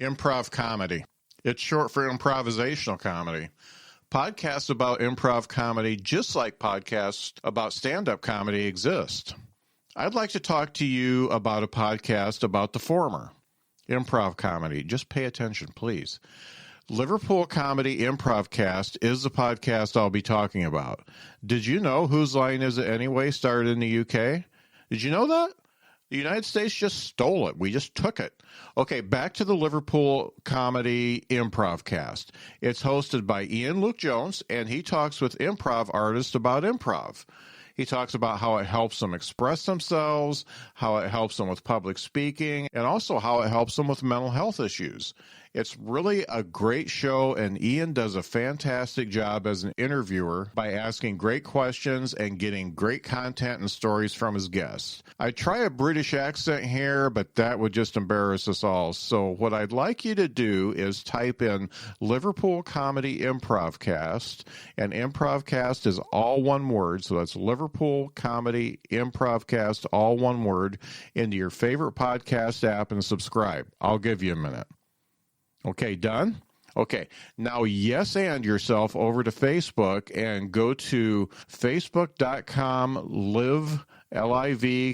Improv comedy. It's short for improvisational comedy. Podcasts about improv comedy, just like podcasts about stand-up comedy, exist. I'd like to talk to you about a podcast about the former, improv comedy. Just pay attention, please. Liverpool Comedy Improvcast is the podcast I'll be talking about. Did you know Whose Line Is It Anyway started in the UK? Did you know that? The United States just stole it. We just took it. Okay, back to the Liverpool Comedy Improvcast. It's hosted by Ian Luke Jones, and he talks with improv artists about improv. He talks about how it helps them express themselves, how it helps them with public speaking, and also how it helps them with mental health issues. It's really a great show, and Ian does a fantastic job as an interviewer by asking great questions and getting great content and stories from his guests. I try a British accent here, but that would just embarrass us all. So what I'd like you to do is type in Liverpool Comedy Improvcast, and Improvcast is all one word, so that's Liverpool Comedy Improvcast, all one word, into your favorite podcast app and subscribe. I'll give you a minute. Okay, done? Okay, now yes and yourself over to Facebook and go to facebook.com live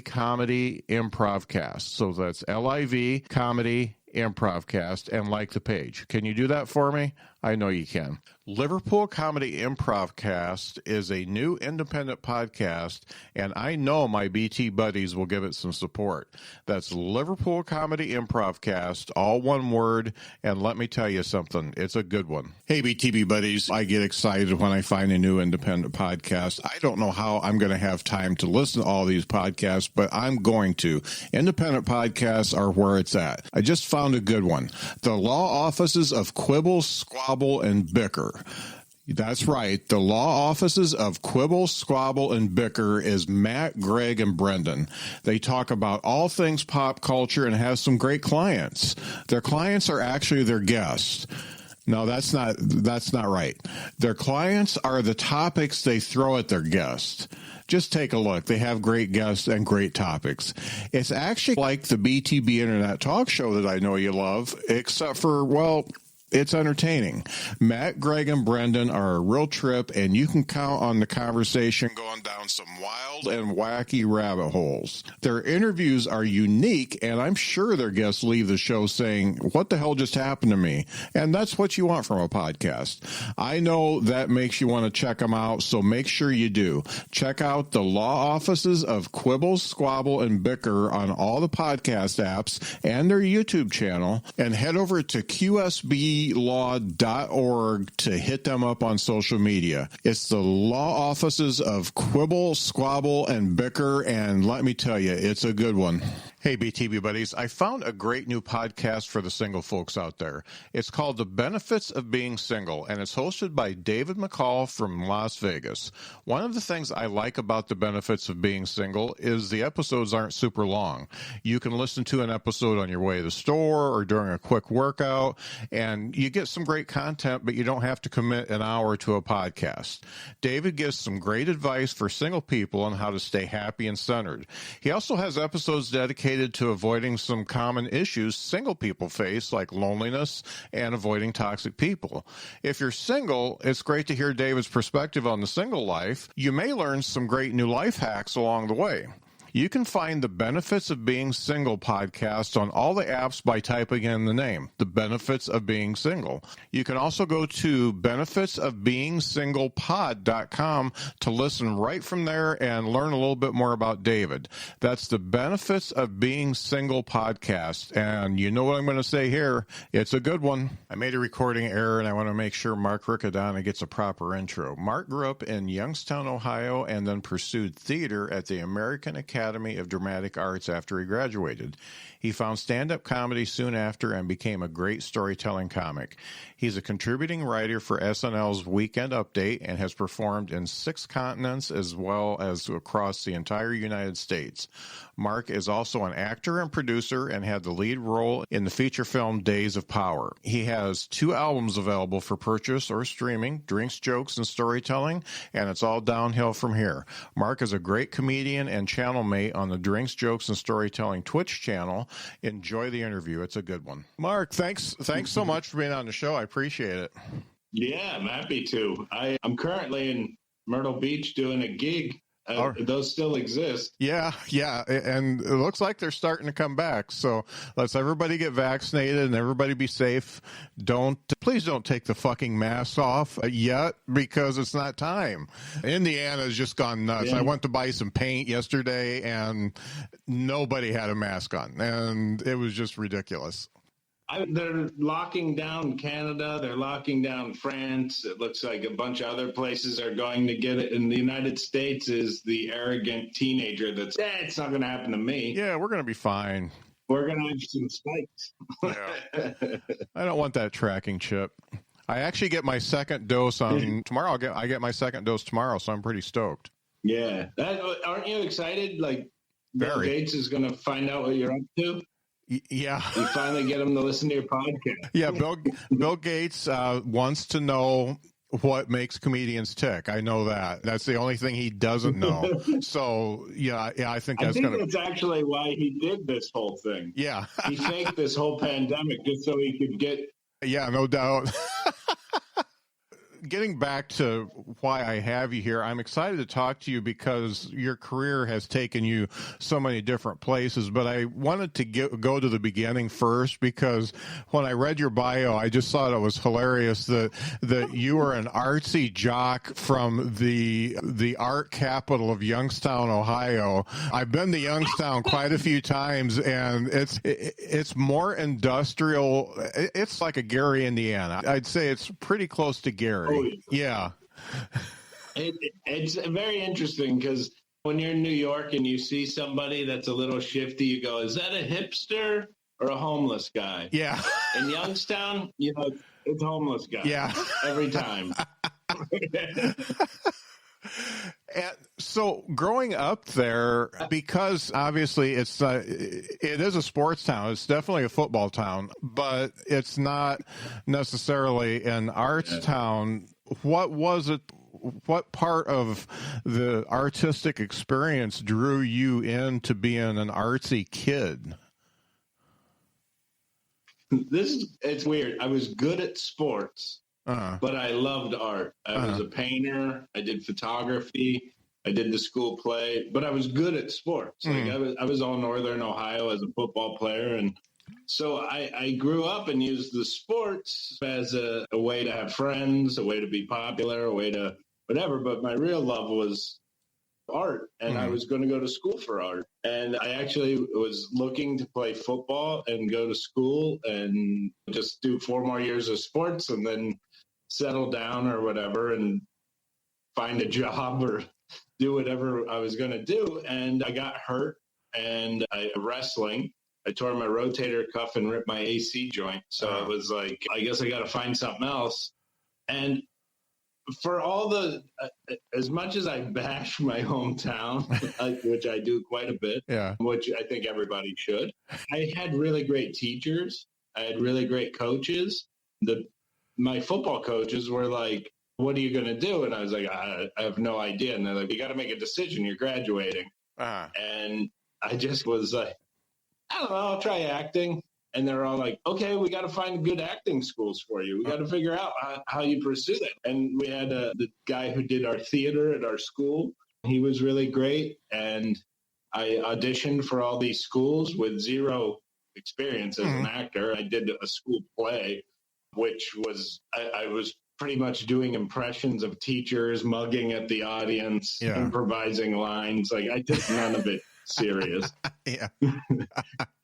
Comedy Improvcast. So that's LIV Comedy Improvcast, and like the page. Can you do that for me? I know you can. Liverpool Comedy Improvcast is a new independent podcast, and I know my BT buddies will give it some support. That's Liverpool Comedy Improvcast, all one word, and let me tell you something, it's a good one. Hey, BTB buddies, I get excited when I find a new independent podcast. I don't know how I'm going to have time to listen to all these podcasts, but I'm going to. Independent podcasts are where it's at. I just found a good one. The Law Offices of Quibble, Squabble, and Bicker. That's right. The law offices of Quibble, Squabble, and Bicker is Matt, Greg, and Brendan. They talk about all things pop culture and have some great clients. Their clients are actually their guests. No, that's not right. Their clients are the topics they throw at their guests. Just take a look. They have great guests and great topics. It's actually like the BTB Internet Talk Show that I know you love, except for, well, it's entertaining. Matt, Greg, and Brendan are a real trip, and you can count on the conversation going down some wild and wacky rabbit holes. Their interviews are unique, and I'm sure their guests leave the show saying, what the hell just happened to me? And that's what you want from a podcast. I know that makes you want to check them out, so make sure you do. Check out the Law Offices of Quibble, Squabble, and Bicker on all the podcast apps and their YouTube channel, and head over to QSB law.org to hit them up on social media. It's the Law Offices of Quibble, Squabble, and Bicker, and let me tell you, it's a good one. Hey, BTB buddies, I found a great new podcast for the single folks out there. It's called The Benefits of Being Single, and it's hosted by David McCall from Las Vegas. One of the things I like about The Benefits of Being Single is the episodes aren't super long. You can listen to an episode on your way to the store or during a quick workout, and you get some great content, but you don't have to commit an hour to a podcast. David gives some great advice for single people on how to stay happy and centered. He also has episodes dedicated to avoiding some common issues single people face, like loneliness and avoiding toxic people. If you're single, it's great to hear David's perspective on the single life. You may learn some great new life hacks along the way. You can find the Benefits of Being Single podcast on all the apps by typing in the name, The Benefits of Being Single. You can also go to benefitsofbeingsinglepod.com to listen right from there and learn a little bit more about David. That's the Benefits of Being Single podcast. And you know what I'm going to say here. It's a good one. I made a recording error, and I want to make sure Mark Riccodonna gets a proper intro. Mark grew up in Youngstown, Ohio, and then pursued theater at the American Academy of Dramatic Arts after he graduated. He found stand-up comedy soon after and became a great storytelling comic. He's a contributing writer for SNL's Weekend Update and has performed in 6 continents as well as across the entire United States. Mark is also an actor and producer and had the lead role in the feature film Days of Power. He has 2 albums available for purchase or streaming, Drinks, Jokes, and Storytelling, and it's all downhill from here. Mark is a great comedian and channel Mate on the Drinks, Jokes, and Storytelling Twitch channel. Enjoy the interview. It's a good one. Mark, thanks so much for being on the show. I appreciate it. Yeah, I'm happy to. I'm currently in Myrtle Beach doing a gig. Those still exist. Yeah. And it looks like they're starting to come back. So let's everybody get vaccinated and everybody be safe. Please don't take the fucking mask off yet, because it's not time. Indiana's just gone nuts. Yeah. I went to buy some paint yesterday and nobody had a mask on, and it was just ridiculous. They're locking down Canada. They're locking down France. It looks like a bunch of other places are going to get it. In the United States is the arrogant teenager that's, it's not going to happen to me. Yeah, we're going to be fine. We're going to have some spikes. Yeah. I don't want that tracking chip. I actually get my second dose on tomorrow. I get my second dose tomorrow, so I'm pretty stoked. Yeah. Aren't you excited? Like, Bill Gates is going to find out what you're up to? Yeah. You finally get him to listen to your podcast. Yeah, Bill Gates wants to know what makes comedians tick. I know that. That's the only thing he doesn't know. So, yeah, I think that's going to... that's actually why he did this whole thing. Yeah. He faked this whole pandemic just so he could get... Yeah, no doubt. Getting back to why I have you here, I'm excited to talk to you because your career has taken you so many different places, but I wanted to go to the beginning first, because when I read your bio, I just thought it was hilarious that you were an artsy jock from the art capital of Youngstown, Ohio. I've been to Youngstown quite a few times, and it's more industrial. It's like a Gary, Indiana. I'd say it's pretty close to Gary. Oh, yeah. It's very interesting because when you're in New York and you see somebody that's a little shifty, you go, is that a hipster or a homeless guy? Yeah. In Youngstown, it's a homeless guy. Yeah. Every time. And so growing up there, because obviously it is a sports town, it's definitely a football town, but it's not necessarily an arts town. What was it? What part of the artistic experience drew you into being an artsy kid? It's weird. I was good at sports. But I loved art. I was a painter. I did photography. I did the school play. But I was good at sports. Like I was all Northern Ohio as a football player, and so I grew up and used the sports as a way to have friends, a way to be popular, a way to whatever. But my real love was art, and I was going to go to school for art. And I actually was looking to play football and go to school and just do 4 more years of sports and then settle down or whatever and find a job or do whatever I was going to do. And I got hurt and wrestling. I tore my rotator cuff and ripped my AC joint. So it was like, I guess I got to find something else. And for all as much as I bash my hometown, which I do quite a bit, which I think everybody should, I had really great teachers. I had really great coaches. My football coaches were like, what are you going to do? And I was like, I have no idea. And they're like, you got to make a decision. You're graduating. And I just was like, I don't know, I'll try acting. And they're all like, okay, we got to find good acting schools for you. We got to figure out how you pursue that. And we had the guy who did our theater at our school. He was really great. And I auditioned for all these schools with zero experience as an actor. I did a school play, which was, I was pretty much doing impressions of teachers, mugging at the audience, improvising lines. Like, I took none of it serious.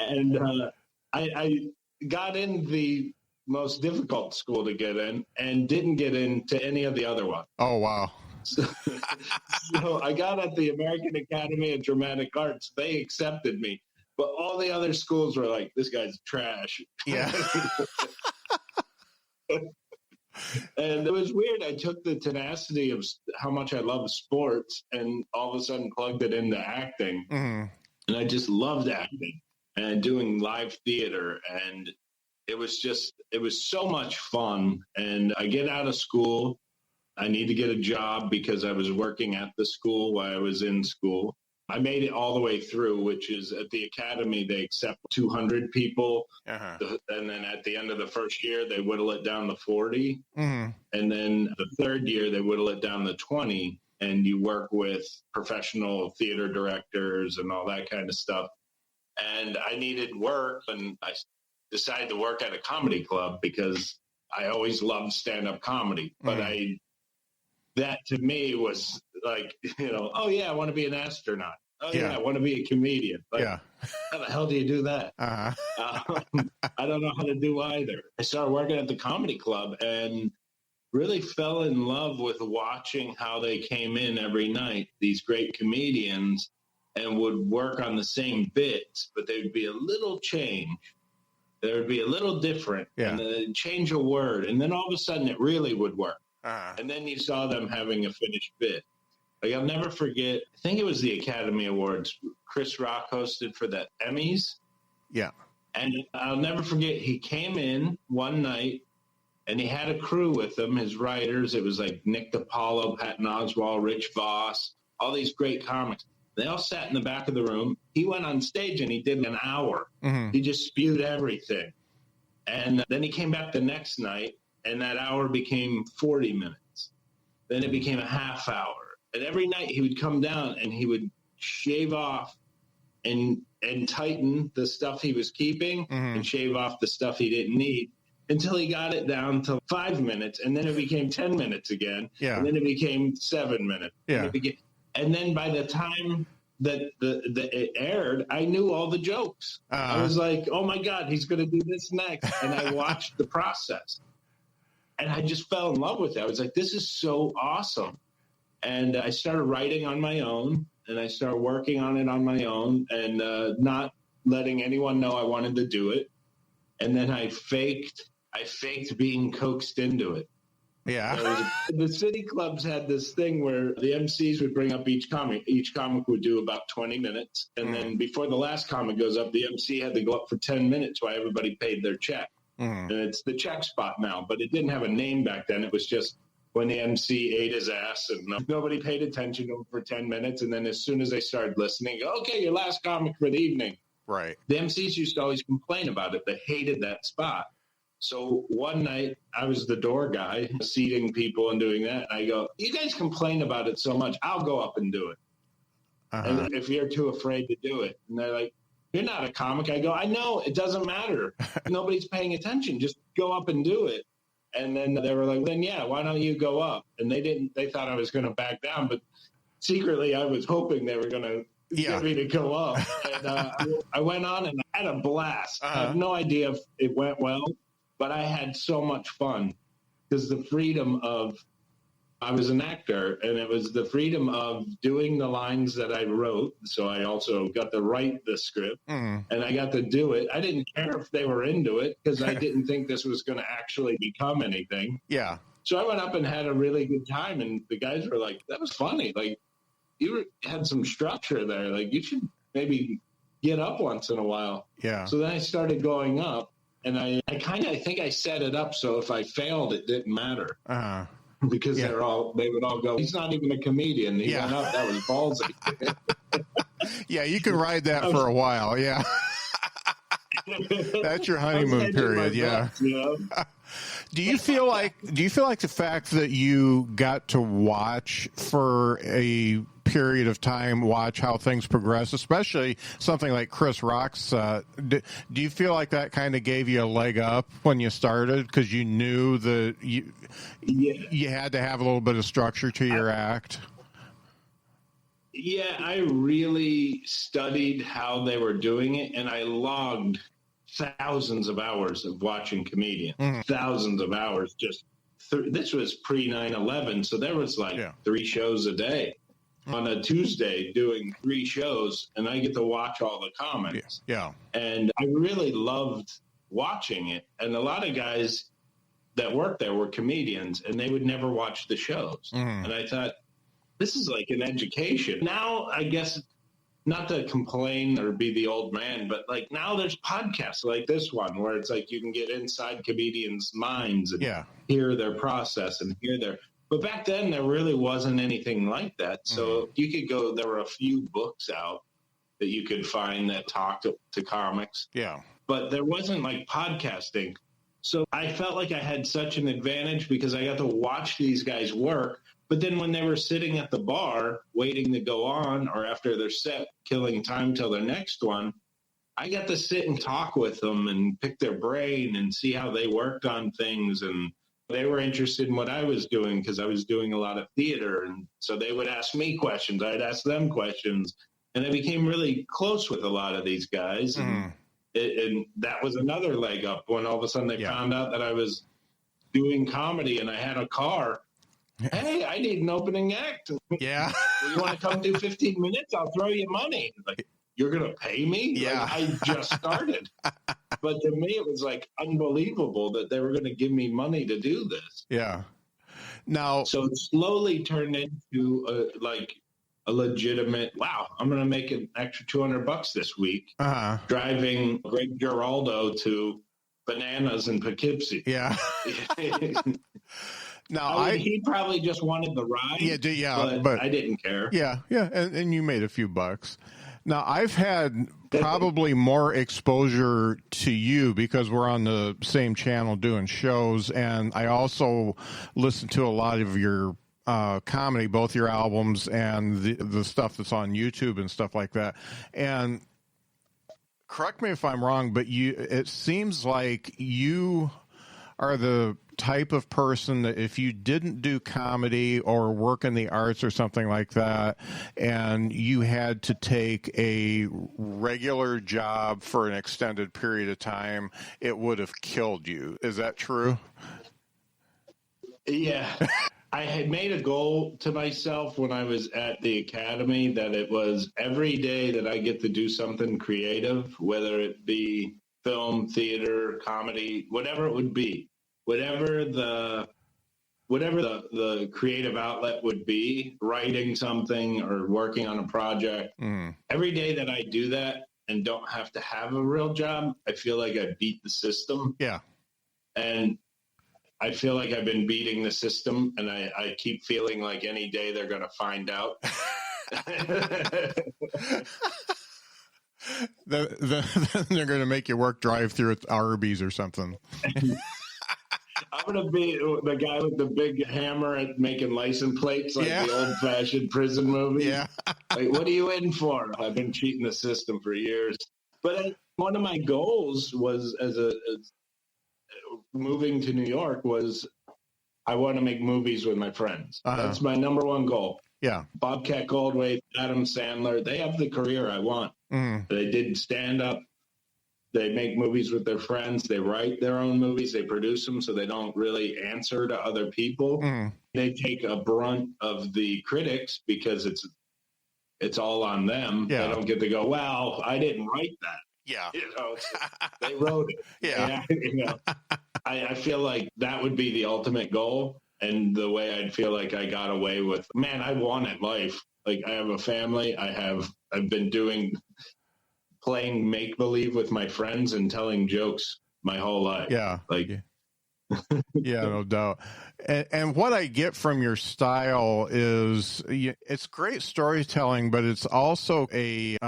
And I got in the most difficult school to get in and didn't get into any of the other ones. Oh, wow. So I got at the American Academy of Dramatic Arts. They accepted me. But all the other schools were like, this guy's trash. Yeah. And it was weird. I took the tenacity of how much I love sports and all of a sudden plugged it into acting. And I just loved acting and doing live theater. And it was so much fun. And I get out of school. I need to get a job because I was working at the school while I was in school. I made it all the way through, which is at the academy, they accept 200 people. And then at the end of the first year, they whittle it down to 40. And then the third year, they whittle it down to 20. And you work with professional theater directors and all that kind of stuff. And I needed work, and I decided to work at a comedy club because I always loved stand-up comedy. But that to me was like, oh yeah, I want to be an astronaut. Oh yeah, I want to be a comedian. Like, how the hell do you do that? I don't know how to do either. I started working at the comedy club and really fell in love with watching how they came in every night, these great comedians, and would work on the same bits, but there would be a little change. There would be a little different, and then they'd change a word, and then all of a sudden it really would work. And then you saw them having a finished bit. Like, I'll never forget, I think it was the Academy Awards. Chris Rock hosted for the Emmys. Yeah. And I'll never forget, he came in one night, and he had a crew with him, his writers. It was like Nick DiPaolo, Patton Oswalt, Rich Voss, all these great comics. They all sat in the back of the room. He went on stage and he did an hour. He just spewed everything. And then he came back the next night, and that hour became 40 minutes. Then it became a half hour. And every night he would come down and he would shave off and tighten the stuff he was keeping and shave off the stuff he didn't need until he got it down to 5 minutes. And then it became 10 minutes again. And then it became 7 minutes. And then by the time that it aired, I knew all the jokes. I was like, oh, my God, he's going to do this next. And I watched the process. And I just fell in love with it. I was like, this is so awesome. And I started writing on my own, and I started working on it on my own and not letting anyone know I wanted to do it. And then I faked being coaxed into it. The city clubs had this thing where the MCs would bring up each comic. Each comic would do about 20 minutes. And then before the last comic goes up, the MC had to go up for 10 minutes while everybody paid their check. And it's the check spot now, but it didn't have a name back then. It was just when the MC ate his ass and nobody paid attention to him for 10 minutes. And then as soon as they started listening, okay, your last comic for the evening. Right. The MCs used to always complain about it. They hated that spot. So one night I was the door guy, seating people and doing that. And I go, you guys complain about it so much. I'll go up and do it. And if you're too afraid to do it. And they're like, you're not a comic. I go, I know, it doesn't matter. Nobody's paying attention. Just go up and do it. And then they were like, then, yeah, why don't you go up? And they thought I was going to back down. But secretly, I was hoping they were going to get me to go up. And I went on and I had a blast. I have no idea if it went well, but I had so much fun because the freedom of, I was an actor, and it was the freedom of doing the lines that I wrote. So I also got to write the script, and I got to do it. I didn't care if they were into it because I didn't think this was going to actually become anything. So I went up and had a really good time, and the guys were like, that was funny. Like, you had some structure there. Like, you should maybe get up once in a while. So then I started going up, and I think I set it up so if I failed, it didn't matter. Because they would all go, he's not even a comedian. He went up, that was ballsy. You can ride that for a while. That's your honeymoon period. Best, Do you feel like the fact that you got to watch for a period of time, watch how things progress, especially something like Chris Rock's, do you feel like that kind of gave you a leg up when you started because you knew that you had to have a little bit of structure to your act? I really studied how they were doing it, and I logged thousands of hours of watching comedians, thousands of hours. This was pre 9/11, so there was like 3 shows a day. On a Tuesday doing 3 shows, and I get to watch all the comics. And I really loved watching it. And a lot of guys that worked there were comedians, and they would never watch the shows. And I thought, this is like an education. Now, I guess, not to complain or be the old man, but like now there's podcasts like this one where it's like you can get inside comedians' minds and hear their process and hear their... But back then, there really wasn't anything like that. So you could go, there were a few books out that you could find that talked to comics. Yeah. But there wasn't like podcasting. So I felt like I had such an advantage because I got to watch these guys work. But then when they were sitting at the bar waiting to go on, or after their set, killing time till their next one, I got to sit and talk with them and pick their brain and see how they worked on things. And they were interested in what I was doing because I was doing a lot of theater. And so they would ask me questions. I'd ask them questions. And I became really close with a lot of these guys. And that was another leg up when all of a sudden they found out that I was doing comedy and I had a car. Hey, I need an opening act. Yeah. You want to come do 15 minutes? I'll throw you money. Like, you're going to pay me? Yeah. Like, I just started. But to me, it was like unbelievable that they were going to give me money to do this. Yeah. Now, so it slowly turned into a legitimate, wow, I'm going to make an extra $200 this week driving Greg Giraldo to Bananas in Poughkeepsie. Yeah. Now, he probably just wanted the ride. But I didn't care. Yeah, and you made a few bucks. Now, I've had probably more exposure to you because we're on the same channel doing shows, and I also listen to a lot of your comedy, both your albums and the stuff that's on YouTube and stuff like that. And correct me if I'm wrong, but it seems like you are the type of person that if you didn't do comedy or work in the arts or something like that, and you had to take a regular job for an extended period of time, it would have killed you. Is that true? Yeah. I had made a goal to myself when I was at the academy that it was every day that I get to do something creative, whether it be film, theater, comedy, whatever it would be, whatever the creative outlet would be, writing something or working on a project. Every day that I do that and don't have to have a real job, I feel like I beat the system. Yeah. And I feel like I've been beating the system, and I keep feeling like any day they're going to find out. They're going to make you work drive-through at Arby's or something. I'm going to be the guy with the big hammer at making license plates, like the old-fashioned prison movie. Yeah. Like, what are you in for? I've been cheating the system for years. But one of my goals was, as moving to New York, was I want to make movies with my friends. That's my number one goal. Yeah. Bobcat Goldthwait, Adam Sandler, they have the career I want. They did stand up. They make movies with their friends. They write their own movies. They produce them, so they don't really answer to other people. They take a brunt of the critics because it's all on them. Yeah. They don't get to go, well, I didn't write that. Yeah. They wrote it. Yeah. I feel like that would be the ultimate goal. And the way I'd feel like I got away with, man, I wanted life. Like, I have a family. I've been playing make-believe with my friends and telling jokes my whole life. Yeah. Yeah, no doubt. And what I get from your style is it's great storytelling, but it's also a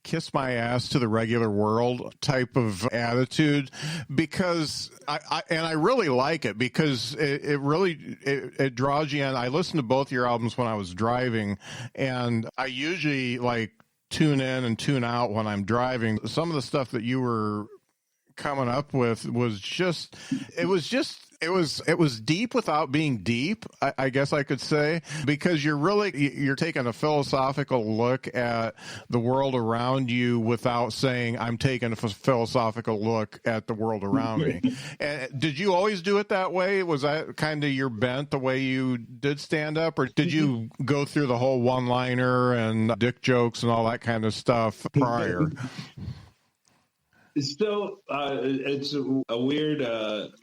kiss my ass to the regular world type of attitude, because I really like it because it really draws you in. I listened to both your albums when I was driving, and I usually tune in and tune out when I'm driving. Some of the stuff that you were coming up with was just deep without being deep, I guess I could say, because you're taking a philosophical look at the world around you without saying I'm taking a philosophical look at the world around me. And did you always do it that way? Was that kind of your bent, the way you did stand up, or did you go through the whole one-liner and dick jokes and all that kind of stuff prior? Still, it's a weird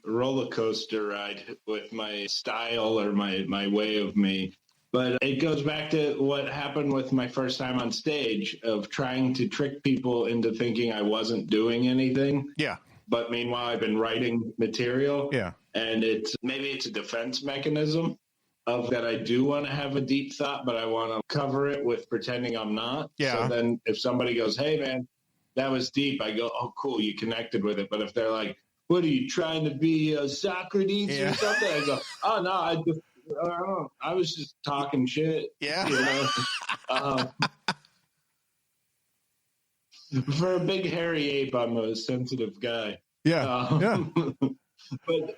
roller coaster ride with my style or my way of me. But it goes back to what happened with my first time on stage of trying to trick people into thinking I wasn't doing anything. Yeah. but meanwhile, I've been writing material. Yeah. And maybe it's a defense mechanism of that I do want to have a deep thought, but I want to cover it with pretending I'm not. Yeah. So then if somebody goes, hey, man, that was deep, I go, oh, cool, you connected with it. But if they're like, what are you trying to be, Socrates or something? I go, oh, no, I was just talking shit. Yeah. You know? For a big hairy ape, I'm a sensitive guy. Yeah. But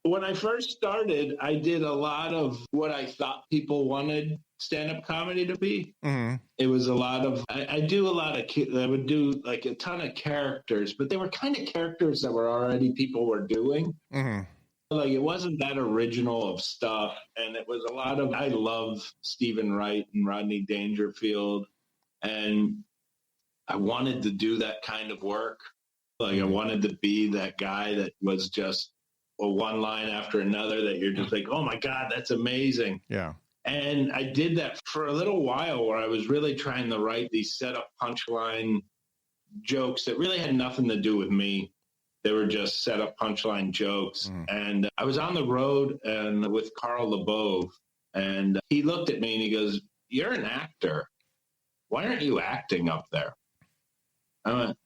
when I first started, I did a lot of what I thought people wanted stand-up comedy to be. Mm-hmm. It was a lot of, I would do like a ton of characters, but they were kind of characters that were already people were doing. Mm-hmm. Like it wasn't that original of stuff. And it was a lot of, I love Stephen Wright and Rodney Dangerfield. And I wanted to do that kind of work. Like I wanted to be that guy that was just a one line after another that you're just like, oh my God, that's amazing. Yeah. And I did that for a little while where I was really trying to write these setup punchline jokes that really had nothing to do with me. They were just setup punchline jokes. Mm. And I was on the road and with Carl LeBove, and he looked at me and he goes, you're an actor. Why aren't you acting up there? I went,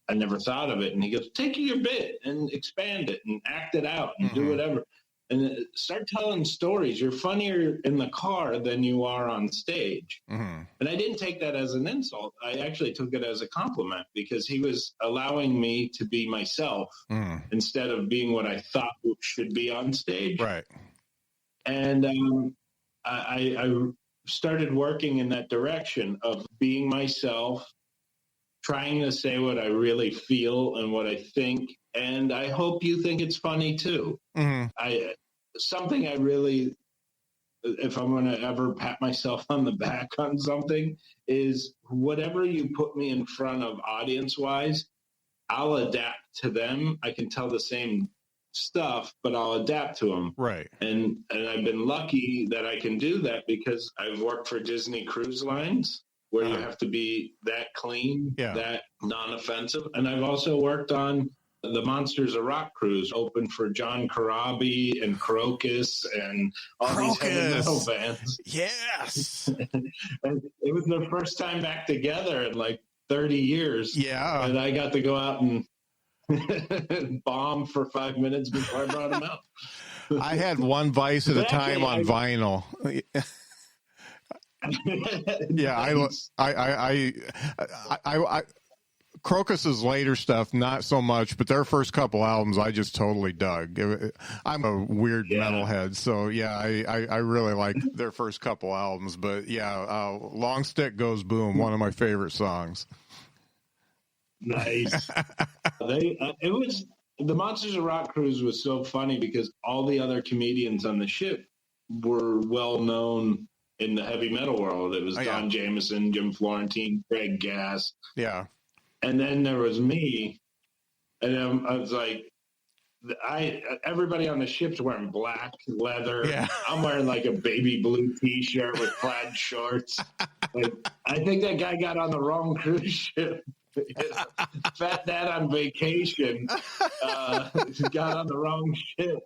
I never thought of it. And he goes, take your bit and expand it and act it out and do whatever. And start telling stories. You're funnier in the car than you are on stage. Mm-hmm. And I didn't take that as an insult. I actually took it as a compliment because he was allowing me to be myself instead of being what I thought should be on stage. Right. And I started working in that direction of being myself, trying to say what I really feel and what I think. And I hope you think it's funny too. Mm-hmm. Something I really, if I'm going to ever pat myself on the back on something, is whatever you put me in front of audience wise, I'll adapt to them. I can tell the same stuff, but I'll adapt to them. Right. And I've been lucky that I can do that because I've worked for Disney Cruise Lines, where you have to be that clean, that non-offensive. And I've also worked on the Monsters of Rock cruise, open for John Corabi and Crocus and all these heavy metal bands. Yes. And it was their first time back together in like 30 years. Yeah. And I got to go out and bomb for 5 minutes before I brought them out. I had one Vice at a time on vinyl. Yeah, I Crocus's later stuff, not so much, but their first couple albums, I just totally dug. I'm a weird metalhead, so yeah, I really like their first couple albums. But yeah, Long Stick Goes Boom, one of my favorite songs. Nice. It was the Monsters of Rock cruise was so funny because all the other comedians on the ship were well known in the heavy metal world. It was Don Jameson, Jim Florentine, Craig Gass. Yeah. And then there was me. And I was like, everybody on the ship's wearing black leather. Yeah. I'm wearing like a baby blue T-shirt with plaid shorts. Like, I think that guy got on the wrong cruise ship. Fat Dad on vacation got on the wrong ship.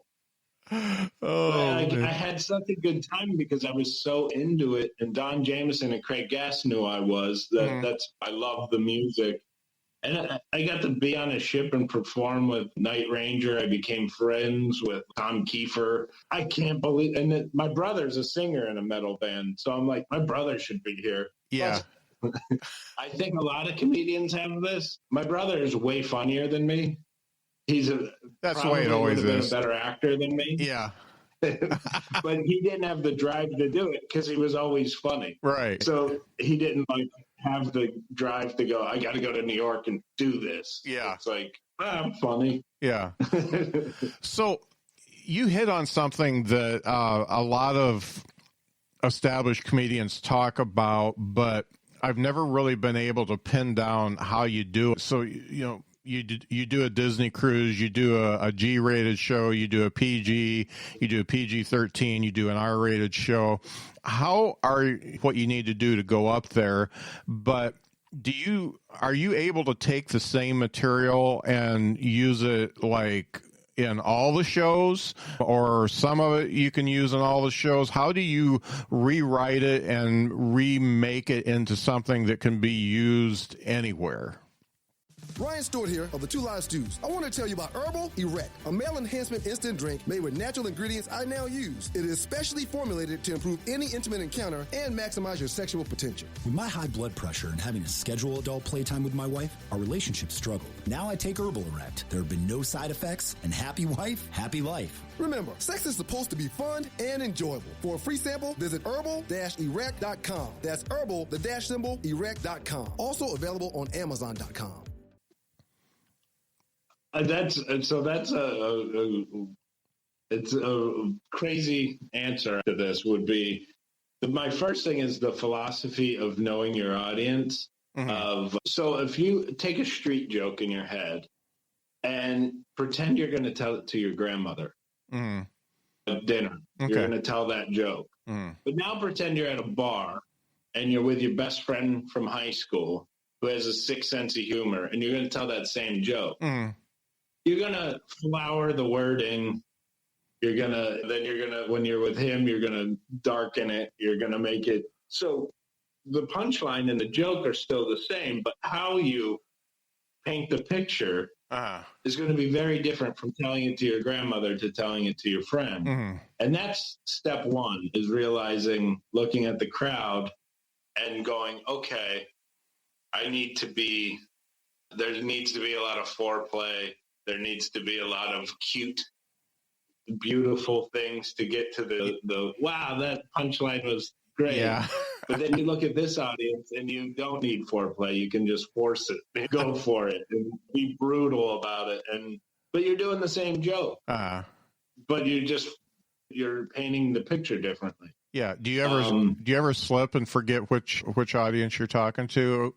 I had such a good time because I was so into it, and Don Jameson and Craig Gass knew I was. I love the music, and I got to be on a ship and perform with Night Ranger. I became friends with Tom Kiefer. I can't believe, and my brother's a singer in a metal band, so I'm like, my brother should be here. Yeah. Plus, I think a lot of comedians have this. My brother is way funnier than me. That's the way it always is. A better actor than me. Yeah. But he didn't have the drive to do it because he was always funny. Right. So he didn't have the drive to go, I got to go to New York and do this. Yeah. It's like, I'm funny. Yeah. So you hit on something that a lot of established comedians talk about, but I've never really been able to pin down how you do it. So, you do a Disney cruise, you do a G-rated show, you do a PG, you do a PG-13, you do an R-rated show. How are what you need to do to go up there? But Are you able to take the same material and use it like in all the shows, or some of it you can use in all the shows? How do you rewrite it and remake it into something that can be used anywhere? Ryan Stewart here of the Two Live Stews. I want to tell you about Herbal Erect, a male enhancement instant drink made with natural ingredients I now use. It is specially formulated to improve any intimate encounter and maximize your sexual potential. With my high blood pressure and having to schedule adult playtime with my wife, our relationship struggled. Now I take Herbal Erect. There have been no side effects, and happy wife, happy life. Remember, sex is supposed to be fun and enjoyable. For a free sample, visit herbal-erect.com. That's herbal-erect.com. Also available on amazon.com. That's a crazy answer to this would be my first thing is the philosophy of knowing your audience. So if you take a street joke in your head and pretend you're going to tell it to your grandmother at dinner, you're going to tell that joke. But now pretend you're at a bar and you're with your best friend from high school who has a sick sense of humor, and you're going to tell that same joke. You're going to flower the wording. When you're with him, you're going to darken it. You're going to make it. So the punchline and the joke are still the same, but how you paint the picture is going to be very different from telling it to your grandmother to telling it to your friend. And that's step one, is realizing, looking at the crowd and going, okay, there needs to be a lot of foreplay. There needs to be a lot of cute, beautiful things to get to the wow, that punchline was great. Yeah. But then you look at this audience and you don't need foreplay. You can just force it, go for it, and be brutal about it. But you're doing the same joke. But you're painting the picture differently. Yeah. Do you ever slip and forget which audience you're talking to?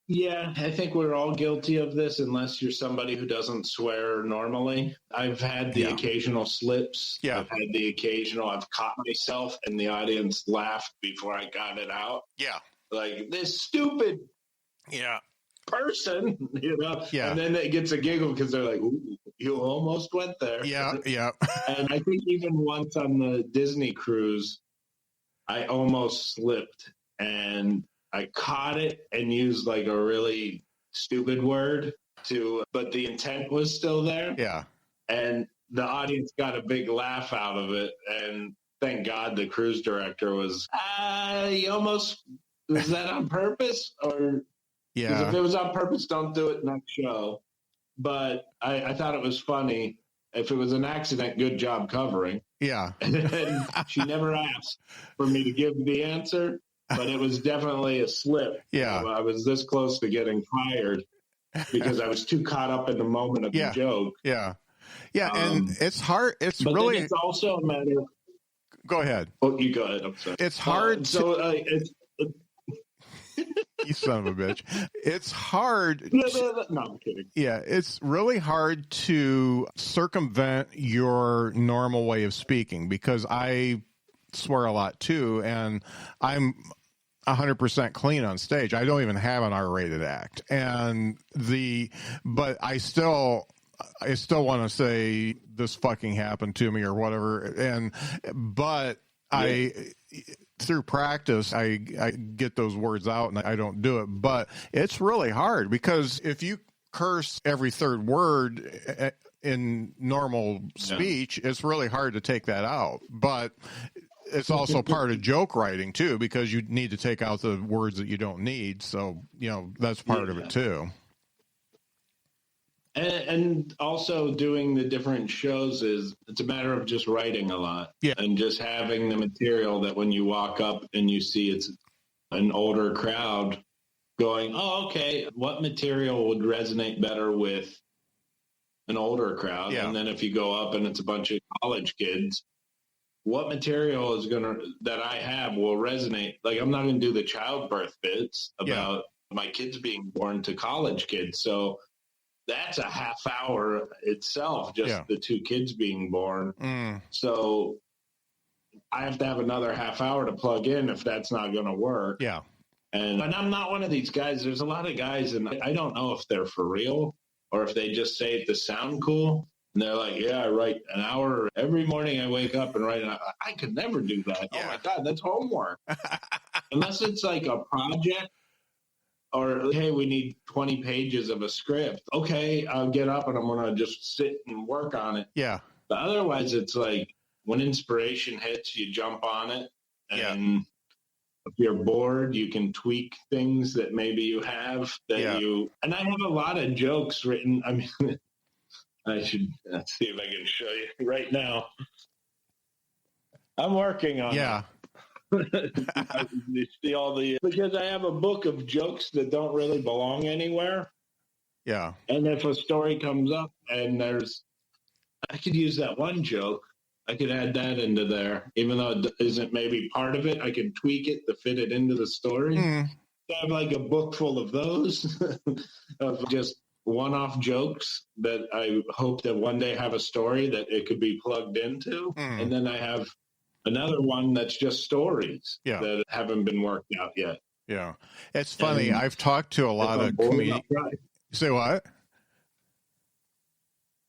Yeah, I think we're all guilty of this unless you're somebody who doesn't swear normally. I've had the occasional slips. Yeah. I've caught myself and the audience laughed before I got it out. Yeah. Like, this stupid person, Yeah. And then it gets a giggle because they're like, ooh, you almost went there. Yeah, yeah. And I think even once on the Disney cruise, I almost slipped and I caught it and used like a really stupid word but the intent was still there. Yeah. And the audience got a big laugh out of it. And thank God the cruise director was, was that on purpose? Or, because if it was on purpose, don't do it next show. But I thought it was funny. If it was an accident, good job covering. Yeah. And she never asked for me to give the answer. But it was definitely a slip. Yeah. I was this close to getting fired because I was too caught up in the moment of the joke. Yeah. Yeah. And it's hard. It's also a matter of... Go ahead. Oh, you go ahead. I'm sorry. It's hard. You son of a bitch. It's hard. No, I'm kidding. Yeah. It's really hard to circumvent your normal way of speaking because I swear a lot too. And I'm 100% clean on stage. I don't even have an R-rated act. But I still want to say this fucking happened to me or whatever. Through practice, I get those words out and I don't do it. But it's really hard because if you curse every third word in normal speech, it's really hard to take that out. But it's also part of joke writing too, because you need to take out the words that you don't need. So, that's part of it too. And also doing the different shows it's a matter of just writing a lot and just having the material that when you walk up and you see it's an older crowd going, oh, okay, what material would resonate better with an older crowd? Yeah. And then if you go up and it's a bunch of college kids, what material that I have will resonate? Like, I'm not going to do the childbirth bits about my kids being born to college kids. So that's a half hour itself, just the two kids being born. So I have to have another half hour to plug in if that's not going to work. Yeah. And I'm not one of these guys. There's a lot of guys, and I don't know if they're for real or if they just say it to sound cool. And they're like, yeah, I write an hour every morning. I wake up and write an hour. I could never do that. Yeah. Oh, my God, that's homework. Unless it's like a project or, hey, we need 20 pages of a script. Okay, I'll get up and I'm going to just sit and work on it. Yeah. But otherwise, it's like when inspiration hits, you jump on it. And if you're bored, you can tweak things that maybe you have and I have a lot of jokes written. I mean, I should see if I can show you right now. I'm working on it. Because I have a book of jokes that don't really belong anywhere. Yeah. And if a story comes up and I could use that one joke. I could add that into there, even though it isn't maybe part of it. I could tweak it to fit it into the story. I have like a book full of those, of just one-off jokes that I hope that one day have a story that it could be plugged into. And then I have another one that's just stories that haven't been worked out yet. Yeah. It's funny. I've talked to a lot of comedians. Say what?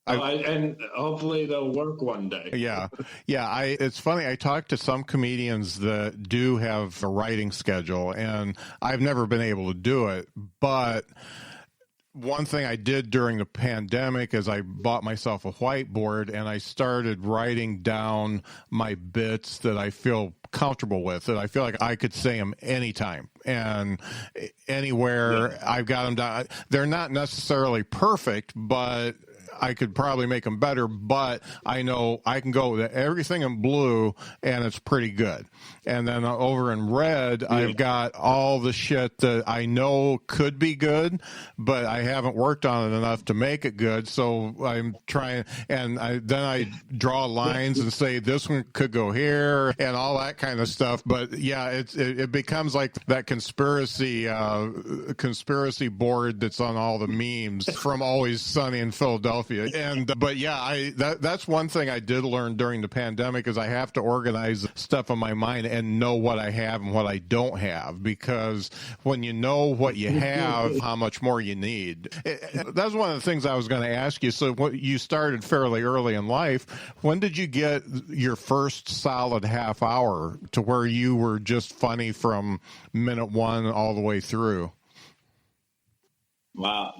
And hopefully they'll work one day. Yeah. It's funny. I talked to some comedians that do have a writing schedule, and I've never been able to do it. But one thing I did during the pandemic is I bought myself a whiteboard and I started writing down my bits that I feel comfortable with, that I feel like I could say them anytime and anywhere. I've got them down. They're not necessarily perfect, but I could probably make them better, but I know I can go with everything in blue and it's pretty good. And then over in red, I've got all the shit that I know could be good, but I haven't worked on it enough to make it good. So I'm trying, and then I draw lines and say this one could go here and all that kind of stuff. But yeah, it becomes like that conspiracy board that's on all the memes from Always Sunny in Philadelphia. But yeah, that's one thing I did learn during the pandemic is I have to organize stuff in my mind and know what I have and what I don't have, because when you know what you have, how much more you need. That's one of the things I was going to ask you. So you started fairly early in life. When did you get your first solid half hour to where you were just funny from minute one all the way through? Wow,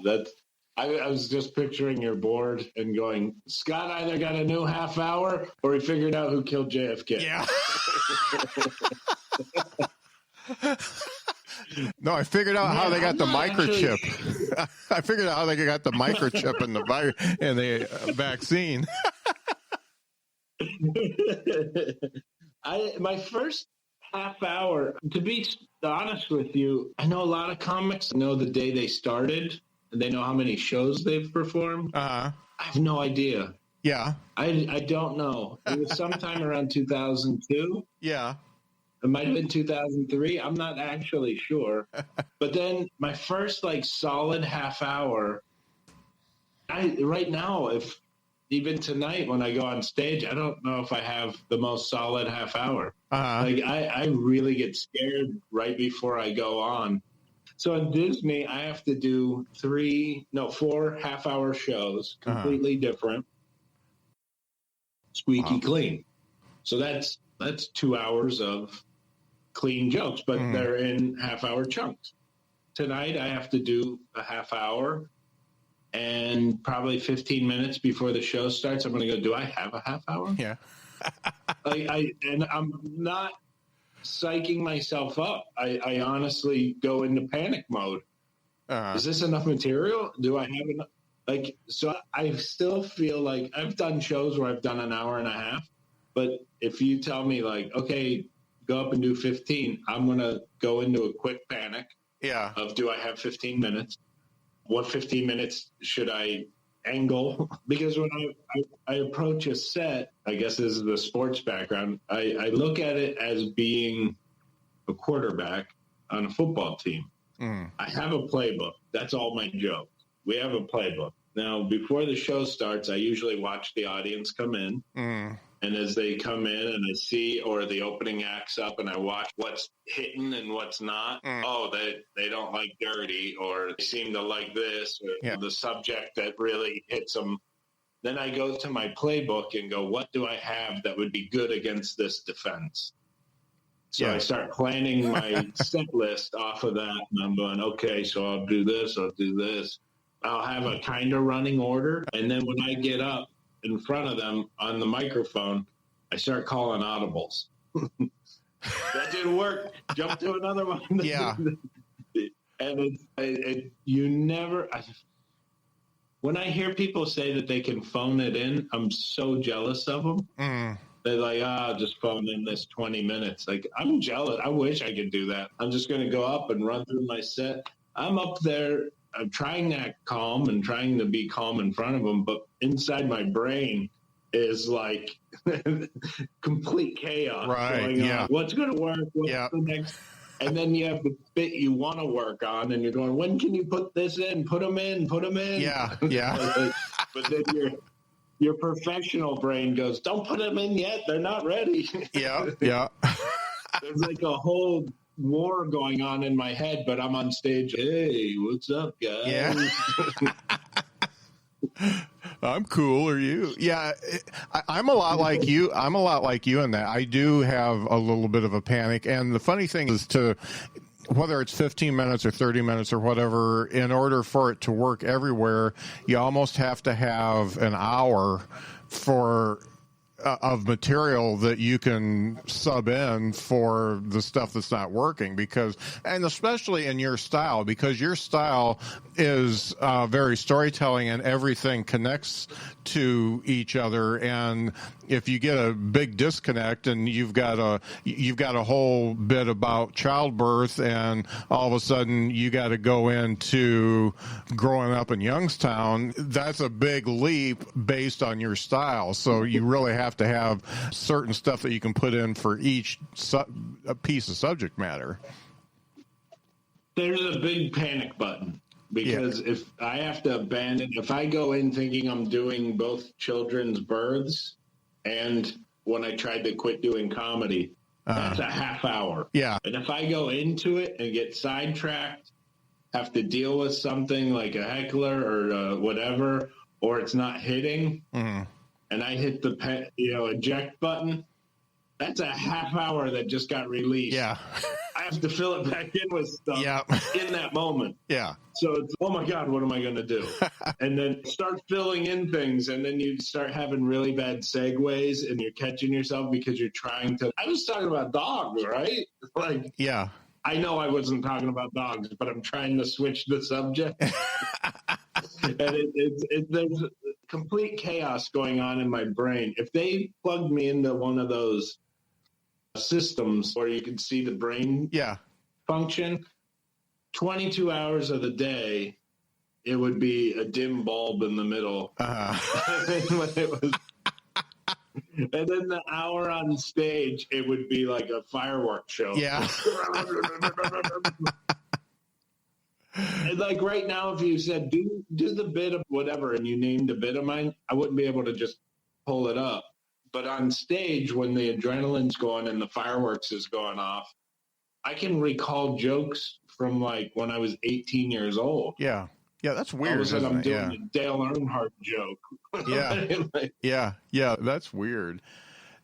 I was just picturing your board and going, Scott either got a new half hour or he figured out who killed JFK. Yeah. No, I figured out how they got the microchip. I figured out how they got the microchip in the vaccine. My first half hour, to be honest with you, I know a lot of comics know the day they started. They know how many shows they've performed. I have no idea. Yeah. I don't know. It was sometime around 2002. Yeah. It might have been 2003. I'm not actually sure. But then my first solid half hour, right now, if even tonight when I go on stage, I don't know if I have the most solid half hour. I really get scared right before I go on. So in Disney, I have to do 4 half-hour shows, completely different, squeaky clean. So that's 2 hours of clean jokes, but they're in half-hour chunks. Tonight, I have to do a half hour, and probably 15 minutes before the show starts, I'm going to go, do I have a half hour? Yeah. And I'm not psyching myself up. I honestly go into panic mode. Is this enough material? Do I have enough? So I still feel like I've done shows where I've done an hour and a half, but if you tell me okay, go up and do 15, I'm going to go into a quick panic of, do I have 15 minutes? What 15 minutes should I angle? Because when I approach a set, I guess this is the sports background, I look at it as being a quarterback on a football team. I have a playbook. That's all my jokes. We have a playbook. Now, before the show starts, I usually watch the audience come in, And as they come in and I see, or the opening acts up and I watch what's hitting and what's not, oh, they don't like dirty, or they seem to like this, or the subject that really hits them. Then I go to my playbook and go, what do I have that would be good against this defense? So I start planning my set list off of that. And I'm going, okay, so I'll do this, I'll do this. I'll have a kind of running order. And then when I get up in front of them on the microphone, I start calling audibles. That didn't work. Jump to another one. Yeah. And you never... When I hear people say that they can phone it in, I'm so jealous of them. They're like, I'll just phone in this 20 minutes. Like, I'm jealous. I wish I could do that. I'm just going to go up and run through my set. I'm up there. I'm trying to act calm and trying to be calm in front of them. But inside my brain is like complete chaos going on. What's going to work? What's the next? And then you have the bit you want to work on, and you're going, when can you put this in? Put them in. Yeah. But then your professional brain goes, don't put them in yet. They're not ready. Yeah. There's like a whole war going on in my head, but I'm on stage. Hey, what's up, guys? Yeah. I'm cool. Are you? Yeah. I'm a lot like you. I'm a lot like you in that. I do have a little bit of a panic. And the funny thing is, whether it's 15 minutes or 30 minutes or whatever, in order for it to work everywhere, you almost have to have an hour of material that you can sub in for the stuff that's not working, and especially in your style, because your style is very storytelling and everything connects to each other. And if you get a big disconnect and you've got a whole bit about childbirth, and all of a sudden you got to go into growing up in Youngstown, that's a big leap based on your style. So you really have to have certain stuff that you can put in for each piece of subject matter. There's a big panic button. Because if I have to abandon, if I go in thinking I'm doing both children's births and when I tried to quit doing comedy, that's a half hour. Yeah. And if I go into it and get sidetracked, have to deal with something like a heckler or whatever, or it's not hitting, and I hit the eject button, that's a half hour that just got released. Yeah. I have to fill it back in with stuff in that moment. Yeah. So it's, oh my God, what am I going to do? And then start filling in things. And then you start having really bad segues and you're catching yourself because you're trying to, I was talking about dogs, right? Like, yeah. I know I wasn't talking about dogs, but I'm trying to switch the subject. And there's complete chaos going on in my brain. If they plugged me into one of those systems where you can see the brain function, 22 hours of the day, it would be a dim bulb in the middle. And then the hour on stage, it would be like a fireworks show. Yeah. And like right now, if you said, do the bit of whatever, and you named a bit of mine, I wouldn't be able to just pull it up. But on stage, when the adrenaline's going and the fireworks is going off, I can recall jokes from like when I was 18 years old. Yeah. Yeah, that's weird. All of a sudden I'm doing a Dale Earnhardt joke. Yeah, that's weird.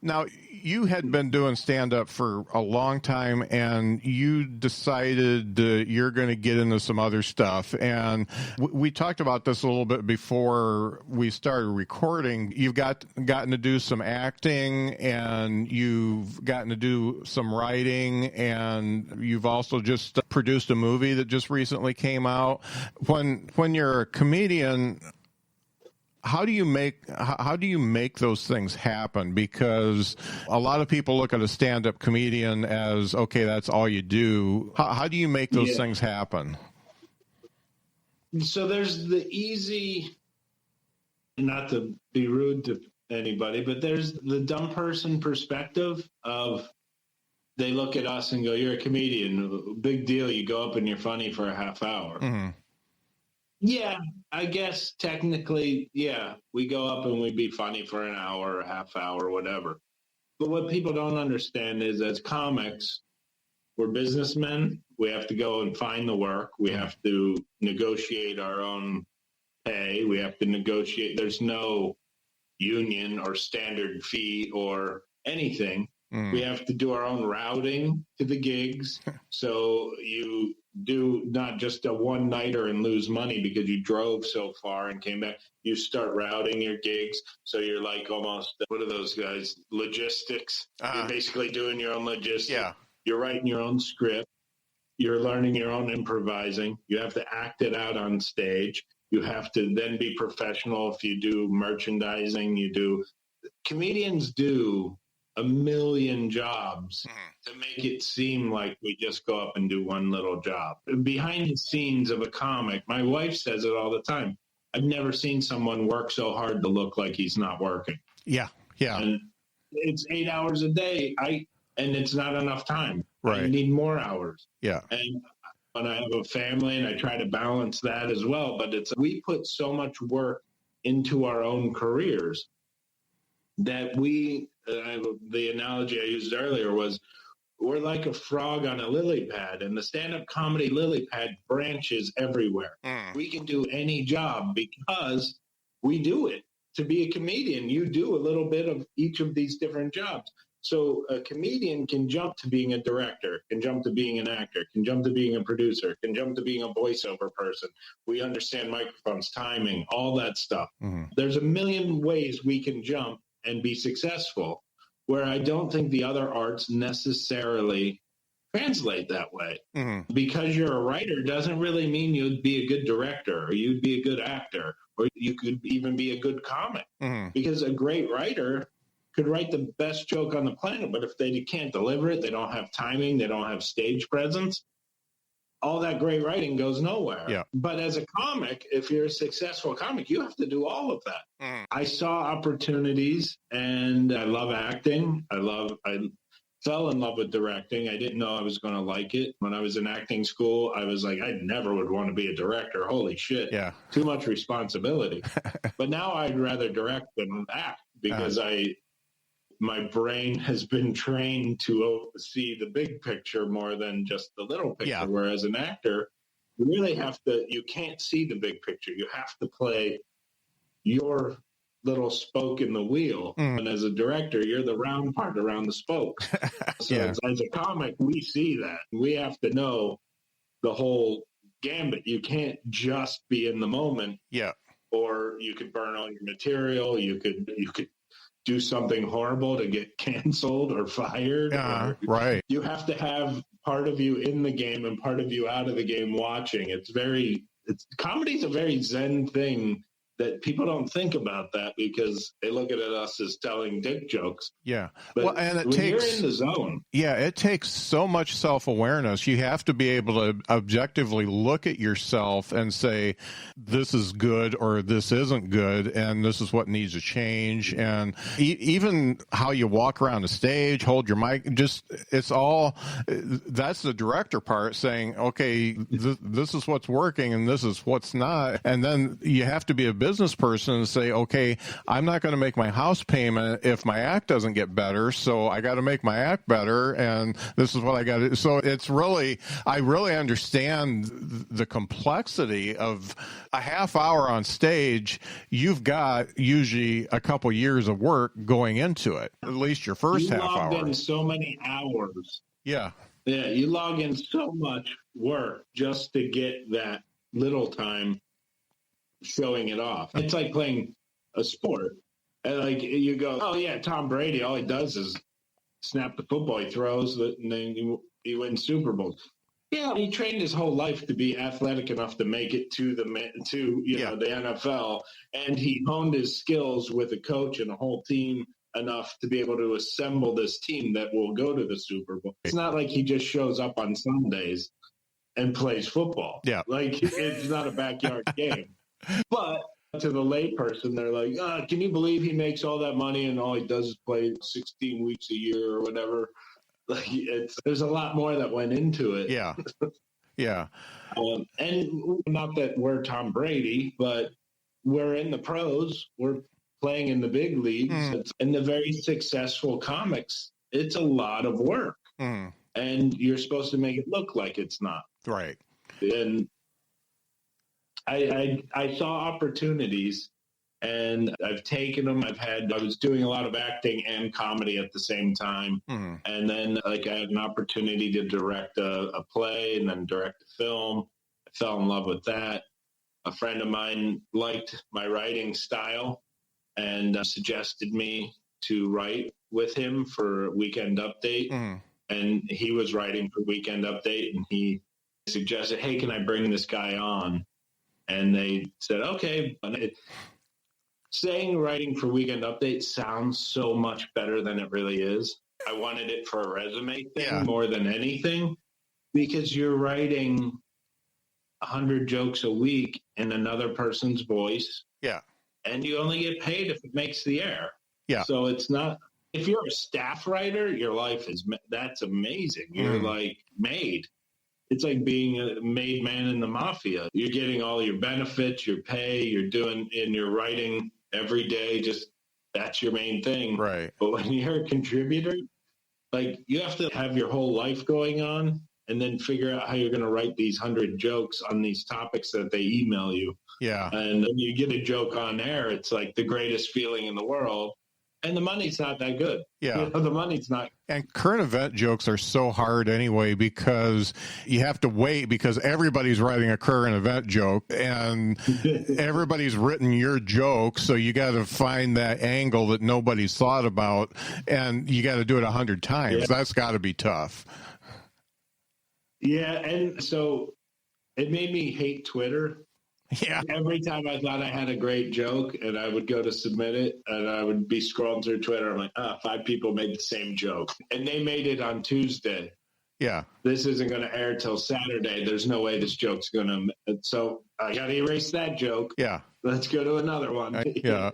Now, you had been doing stand-up for a long time, and you decided you're going to get into some other stuff. And we talked about this a little bit before we started recording. You've gotten to do some acting, and you've gotten to do some writing, and you've also just produced a movie that just recently came out. When you're a comedian, how do you make those things happen? Because a lot of people look at a stand-up comedian as, okay, that's all you do. How do you make those things happen? So there's the easy, not to be rude to anybody, but there's the dumb person perspective of they look at us and go, you're a comedian, big deal. You go up and you're funny for a half hour. Mm-hmm. Yeah, I guess technically, yeah, we go up and we be funny for an hour, a half hour, whatever. But what people don't understand is as comics, we're businessmen. We have to go and find the work. We have to negotiate our own pay. We have to negotiate. There's no union or standard fee or anything. We have to do our own routing to the gigs. So you do not just a one-nighter and lose money because you drove so far and came back. You start routing your gigs. So you're like almost, what are those guys? Logistics. You're basically doing your own logistics. Yeah. You're writing your own script. You're learning your own improvising. You have to act it out on stage. You have to then be professional. If you do merchandising, comedians do a million jobs to make it seem like we just go up and do one little job. Behind the scenes of a comic, my wife says it all the time. I've never seen someone work so hard to look like he's not working. Yeah. Yeah. And it's 8 hours a day. And it's not enough time. Right. I need more hours. Yeah. And when I have a family and I try to balance that as well, but we put so much work into our own careers that the analogy I used earlier was we're like a frog on a lily pad, and the stand-up comedy lily pad branches everywhere. We can do any job because we do it. To be a comedian, you do a little bit of each of these different jobs. So a comedian can jump to being a director, can jump to being an actor, can jump to being a producer, can jump to being a voiceover person. We understand microphones, timing, all that stuff. There's a million ways we can jump and be successful, where I don't think the other arts necessarily translate that way. Because you're a writer doesn't really mean you'd be a good director or you'd be a good actor or you could even be a good comic. Because a great writer could write the best joke on the planet, but if they can't deliver it, they don't have timing, they don't have stage presence, all that great writing goes nowhere. Yeah. But as a comic, if you're a successful comic, you have to do all of that. I saw opportunities and I love acting. I fell in love with directing. I didn't know I was going to like it. When I was in acting school, I was like, I never would want to be a director. Holy shit. Yeah. Too much responsibility. But now I'd rather direct than act because my brain has been trained to see the big picture more than just the little picture. Yeah. Whereas an actor, you can't see the big picture. You have to play your little spoke in the wheel. And as a director, you're the round part around the spoke. So as a comic, we see that. We have to know the whole gambit. You can't just be in the moment. Yeah. Or you could burn all your material. You could do something horrible to get canceled or fired. Right. You have to have part of you in the game and part of you out of the game watching. Comedy's a very zen thing that people don't think about that because they look at us as telling dick jokes. Yeah. But you're in the zone. Yeah, it takes so much self-awareness. You have to be able to objectively look at yourself and say, this is good or this isn't good, and this is what needs to change. And even how you walk around the stage, hold your mic, that's the director part saying, okay, this is what's working and this is what's not. And then you have to be a business person and say, okay, I'm not going to make my house payment if my act doesn't get better, so I got to make my act better, and this is what I got to do. So I really understand the complexity of a half hour on stage. You've got usually a couple years of work going into it, at least your first half hour. You log in so many hours. Yeah. Yeah, you log in so much work just to get that little time showing it off. It's like playing a sport. And like you go, oh yeah, Tom Brady, all he does is snap the football, he throws it, and then he wins Super Bowls. Yeah, he trained his whole life to be athletic enough to make it to the NFL, and he honed his skills with a coach and a whole team enough to be able to assemble this team that will go to the Super Bowl. It's not like he just shows up on Sundays and plays football. Yeah, like it's not a backyard game. But to the layperson, they're like, can you believe he makes all that money and all he does is play 16 weeks a year or whatever? Like there's a lot more that went into it. Yeah. Yeah. And not that we're Tom Brady, but we're in the pros. We're playing in the big leagues. In the very successful comics, it's a lot of work. And you're supposed to make it look like it's not. Right. And I saw opportunities, and I've taken them. I was doing a lot of acting and comedy at the same time. And then I had an opportunity to direct a play and then direct a film. I fell in love with that. A friend of mine liked my writing style and suggested me to write with him for Weekend Update. And he was writing for Weekend Update, and he suggested, hey, can I bring this guy on? And they said, okay. Saying writing for Weekend Update sounds so much better than it really is. I wanted it for a resume thing more than anything, because you're writing 100 jokes a week in another person's voice. Yeah. And you only get paid if it makes the air. Yeah. So it's not, if you're a staff writer, your life that's amazing. You're made. It's like being a made man in the mafia. You're getting all your benefits, your pay, you're writing every day. That's your main thing. Right. But when you're a contributor, you have to have your whole life going on and then figure out how you're going to write these 100 jokes on these topics that they email you. Yeah. And when you get a joke on air, it's like the greatest feeling in the world. And the money's not that good. Yeah. The money's not. And current event jokes are so hard anyway, because you have to wait, because everybody's writing a current event joke and everybody's written your joke. So you got to find that angle that nobody's thought about, and you got to do it 100 times. Yeah. That's got to be tough. Yeah. And so it made me hate Twitter. Yeah. Every time I thought I had a great joke and I would go to submit it and I would be scrolling through Twitter, I'm like, 5 people made the same joke. And they made it on Tuesday. Yeah. This isn't going to air till Saturday. There's no way this joke's going to. So I got to erase that joke. Yeah. Let's go to another one. Yeah.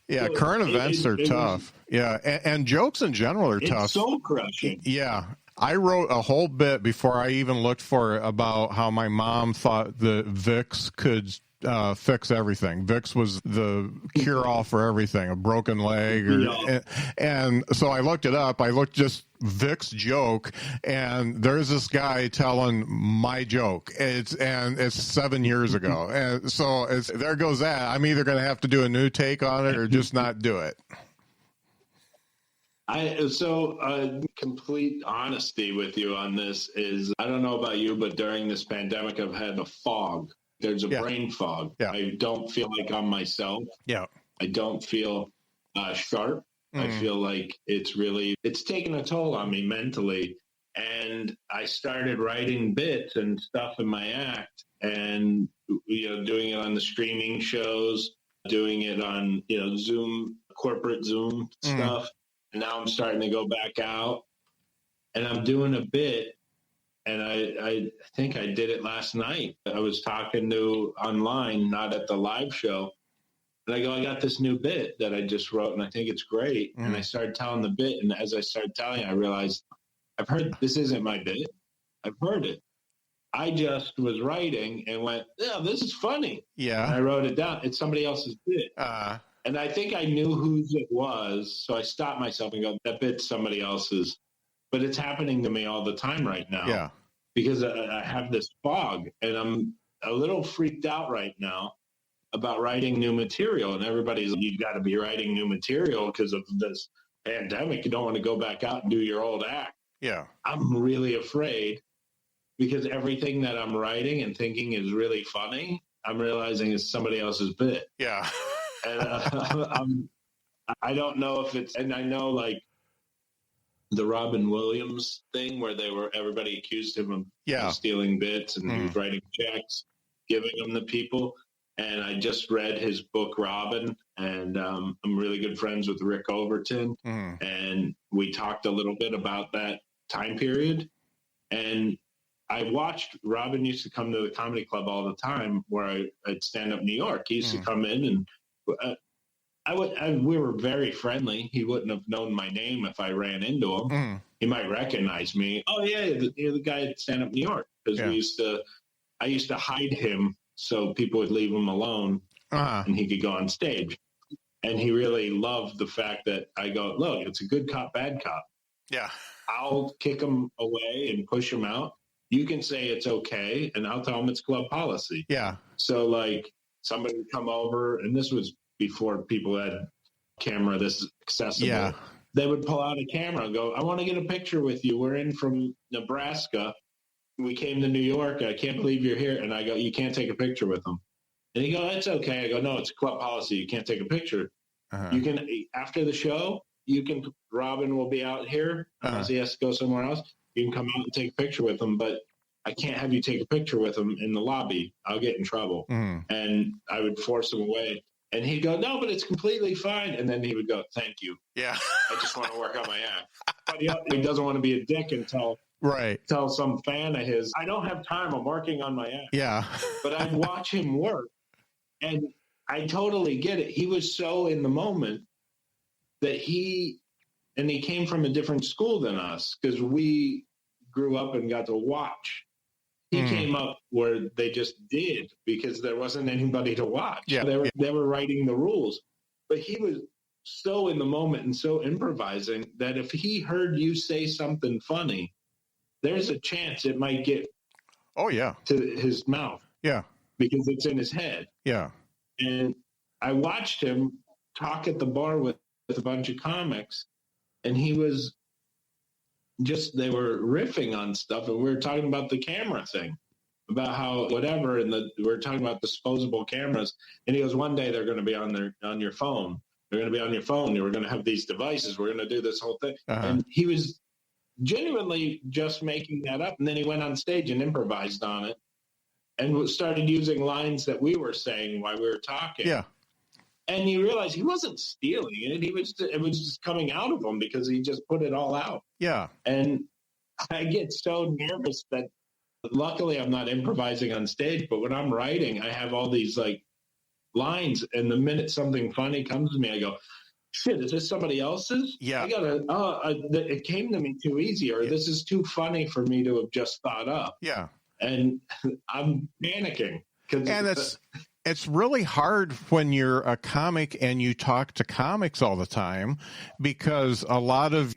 Yeah. So current events are tough. Yeah. And jokes in general are tough. It's soul crushing. Yeah. I wrote a whole bit before I even looked for it about how my mom thought that Vicks could fix everything. Vicks was the cure-all for everything, a broken leg. And so I looked it up. I looked just Vicks joke, and there's this guy telling my joke. It's 7 years ago. And so there goes that. I'm either going to have to do a new take on it or just not do it. Complete honesty with you on this is, I don't know about you, but during this pandemic, I've had a fog. There's a brain fog. Yeah. I don't feel like I'm myself. Yeah. I don't feel sharp. I feel like it's taken a toll on me mentally. And I started writing bits and stuff in my act and, doing it on the streaming shows, doing it on, Zoom, corporate Zoom stuff. And now I'm starting to go back out and I'm doing a bit. And I think I did it last night. I was talking to online, not at the live show. And I go, I got this new bit that I just wrote and I think it's great. And I started telling the bit. And as I started telling, I realized I've heard this isn't my bit. I've heard it. I just was writing and went, yeah, this is funny. Yeah. And I wrote it down. It's somebody else's bit. And I think I knew whose it was, so I stopped myself and go, that bit's somebody else's. But it's happening to me all the time right now. Yeah. Because I have this fog, and I'm a little freaked out right now about writing new material. And everybody's, you've got to be writing new material because of this pandemic. You don't want to go back out and do your old act. Yeah. I'm really afraid because everything that I'm writing and thinking is really funny, I'm realizing is somebody else's bit. Yeah. And I don't know if it's, and I know like the Robin Williams thing where everybody accused him of stealing bits and he was writing checks, giving them to people. And I just read his book, Robin, and I'm really good friends with Rick Overton. And we talked a little bit about that time period. And I watched, Robin used to come to the comedy club all the time where I'd stand up New York. He used to come in and we were very friendly. He wouldn't have known my name if I ran into him. he might recognize me. Oh yeah, you're the guy at Stand Up New York. Because I used to hide him so people would leave him alone and he could go on stage. And he really loved the fact that I go, look, it's a good cop, bad cop. Yeah. I'll kick him away and push him out. You can say it's okay, and I'll tell him it's club policy. Yeah. So, like, somebody would come over, and this was before people had camera this accessible. Yeah. They would pull out a camera and go, I want to get a picture with you. We're in from Nebraska. We came to New York. I can't believe you're here. And I go, you can't take a picture with them. And he go, that's okay. I go, no, it's club policy. You can't take a picture. You can, after the show, Robin will be out here. Unless he has to go somewhere else. You can come out and take a picture with him, but I can't have you take a picture with him in the lobby. I'll get in trouble. And I would force him away. And he'd go, no, but it's completely fine. And then he would go, thank you. Yeah. I just want to work on my act. But he doesn't want to be a dick and tell some fan of his, I don't have time. I'm working on my act. Yeah. But I'd watch him work. And I totally get it. He was so in the moment that he came from a different school than us because we grew up and got to watch. He came up where they just did because there wasn't anybody to watch. Yeah. They were writing the rules. But he was so in the moment and so improvising that if he heard you say something funny, there's a chance it might get to his mouth. Yeah. Because it's in his head. Yeah. And I watched him talk at the bar with a bunch of comics, and he was they were riffing on stuff, and we were talking about the camera thing, about how whatever, and we were talking about disposable cameras, and he goes, one day they're going to be on your phone. They're going to be on your phone. We're going to have these devices. We're going to do this whole thing. And he was genuinely just making that up, and then he went on stage and improvised on it, and started using lines that we were saying while we were talking. Yeah. And you realize he wasn't stealing it. It was just coming out of him because he just put it all out. Yeah. And I get so nervous that luckily I'm not improvising on stage, but when I'm writing, I have all these like lines. And the minute something funny comes to me, I go, shit, is this somebody else's? Yeah. It came to me too easy, or this is too funny for me to have just thought up. Yeah. And I'm panicking. And it's really hard when you're a comic and you talk to comics all the time, because a lot of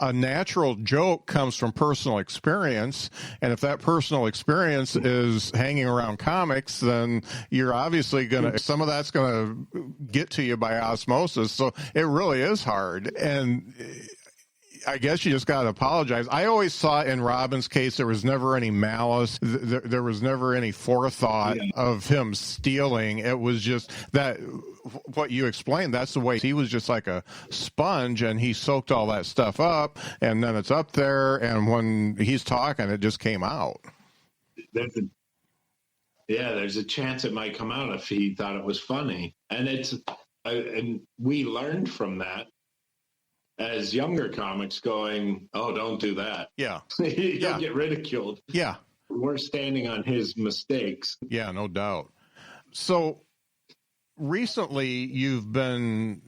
a natural joke comes from personal experience. And if that personal experience is hanging around comics, then you're obviously some of that's going to get to you by osmosis. So it really is hard. And I guess you just got to apologize. I always thought in Robin's case, there was never any malice. There was never any forethought of him stealing. It was just that what you explained, that's the way he was, just like a sponge, and he soaked all that stuff up, and then it's up there. And when he's talking, it just came out. There's a chance it might come out if he thought it was funny. And and we learned from that as younger comics, going, oh, don't do that. Yeah. You don't get ridiculed. Yeah. We're standing on his mistakes. Yeah, no doubt. So recently you've been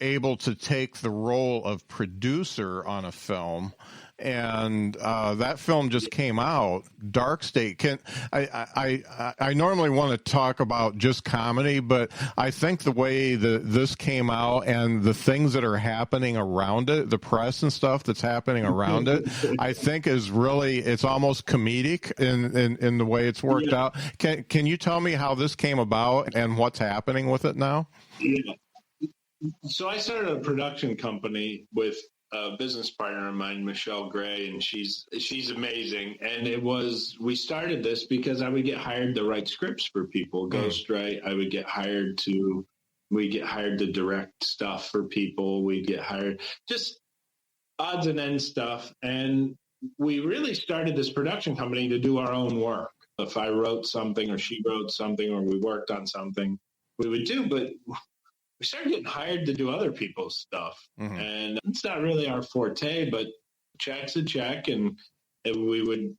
able to take the role of producer on a film, and that film just came out, Dark State. I normally want to talk about just comedy, but I think the way this came out and the things that are happening around it, the press and stuff that's happening around it, I think is really, it's almost comedic in the way it's worked out. Can you tell me how this came about and what's happening with it now? Yeah. So I started a production company with a business partner of mine, Michelle Gray, and she's amazing. And we started this because I would get hired to write scripts for people, ghostwrite. I would get hired to direct stuff for people. We'd get hired, just odds and ends stuff. And we really started this production company to do our own work. If I wrote something or she wrote something or we worked on something, we would do, but we started getting hired to do other people's stuff. And it's not really our forte, but check's a check. And we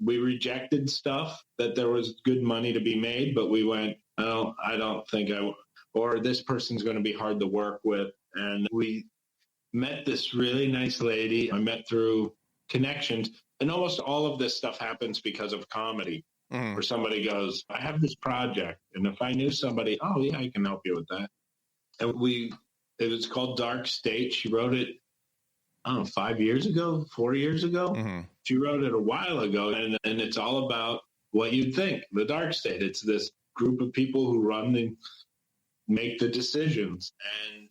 rejected stuff that there was good money to be made, but we went, oh, I don't think or this person's going to be hard to work with. And we met this really nice lady I met through connections. And almost all of this stuff happens because of comedy, where somebody goes, I have this project. And if I knew somebody, oh, yeah, I can help you with that. And it was called Dark State. She wrote it, I don't know, 5 years ago, 4 years ago. She wrote it a while ago. And it's all about what you'd think, the Dark State. It's this group of people who run and make the decisions. And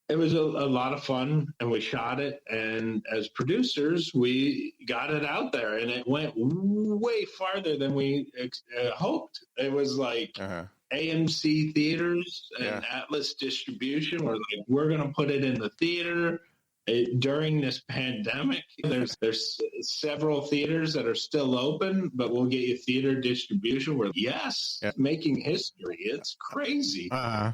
it was a lot of fun, and we shot it. And as producers, we got it out there, and it went way farther than we hoped. It was like AMC theaters and Atlas distribution were like, we're going to put it in the theater. During this pandemic, there's several theaters that are still open, but we'll get you theater distribution. We're making history. It's crazy.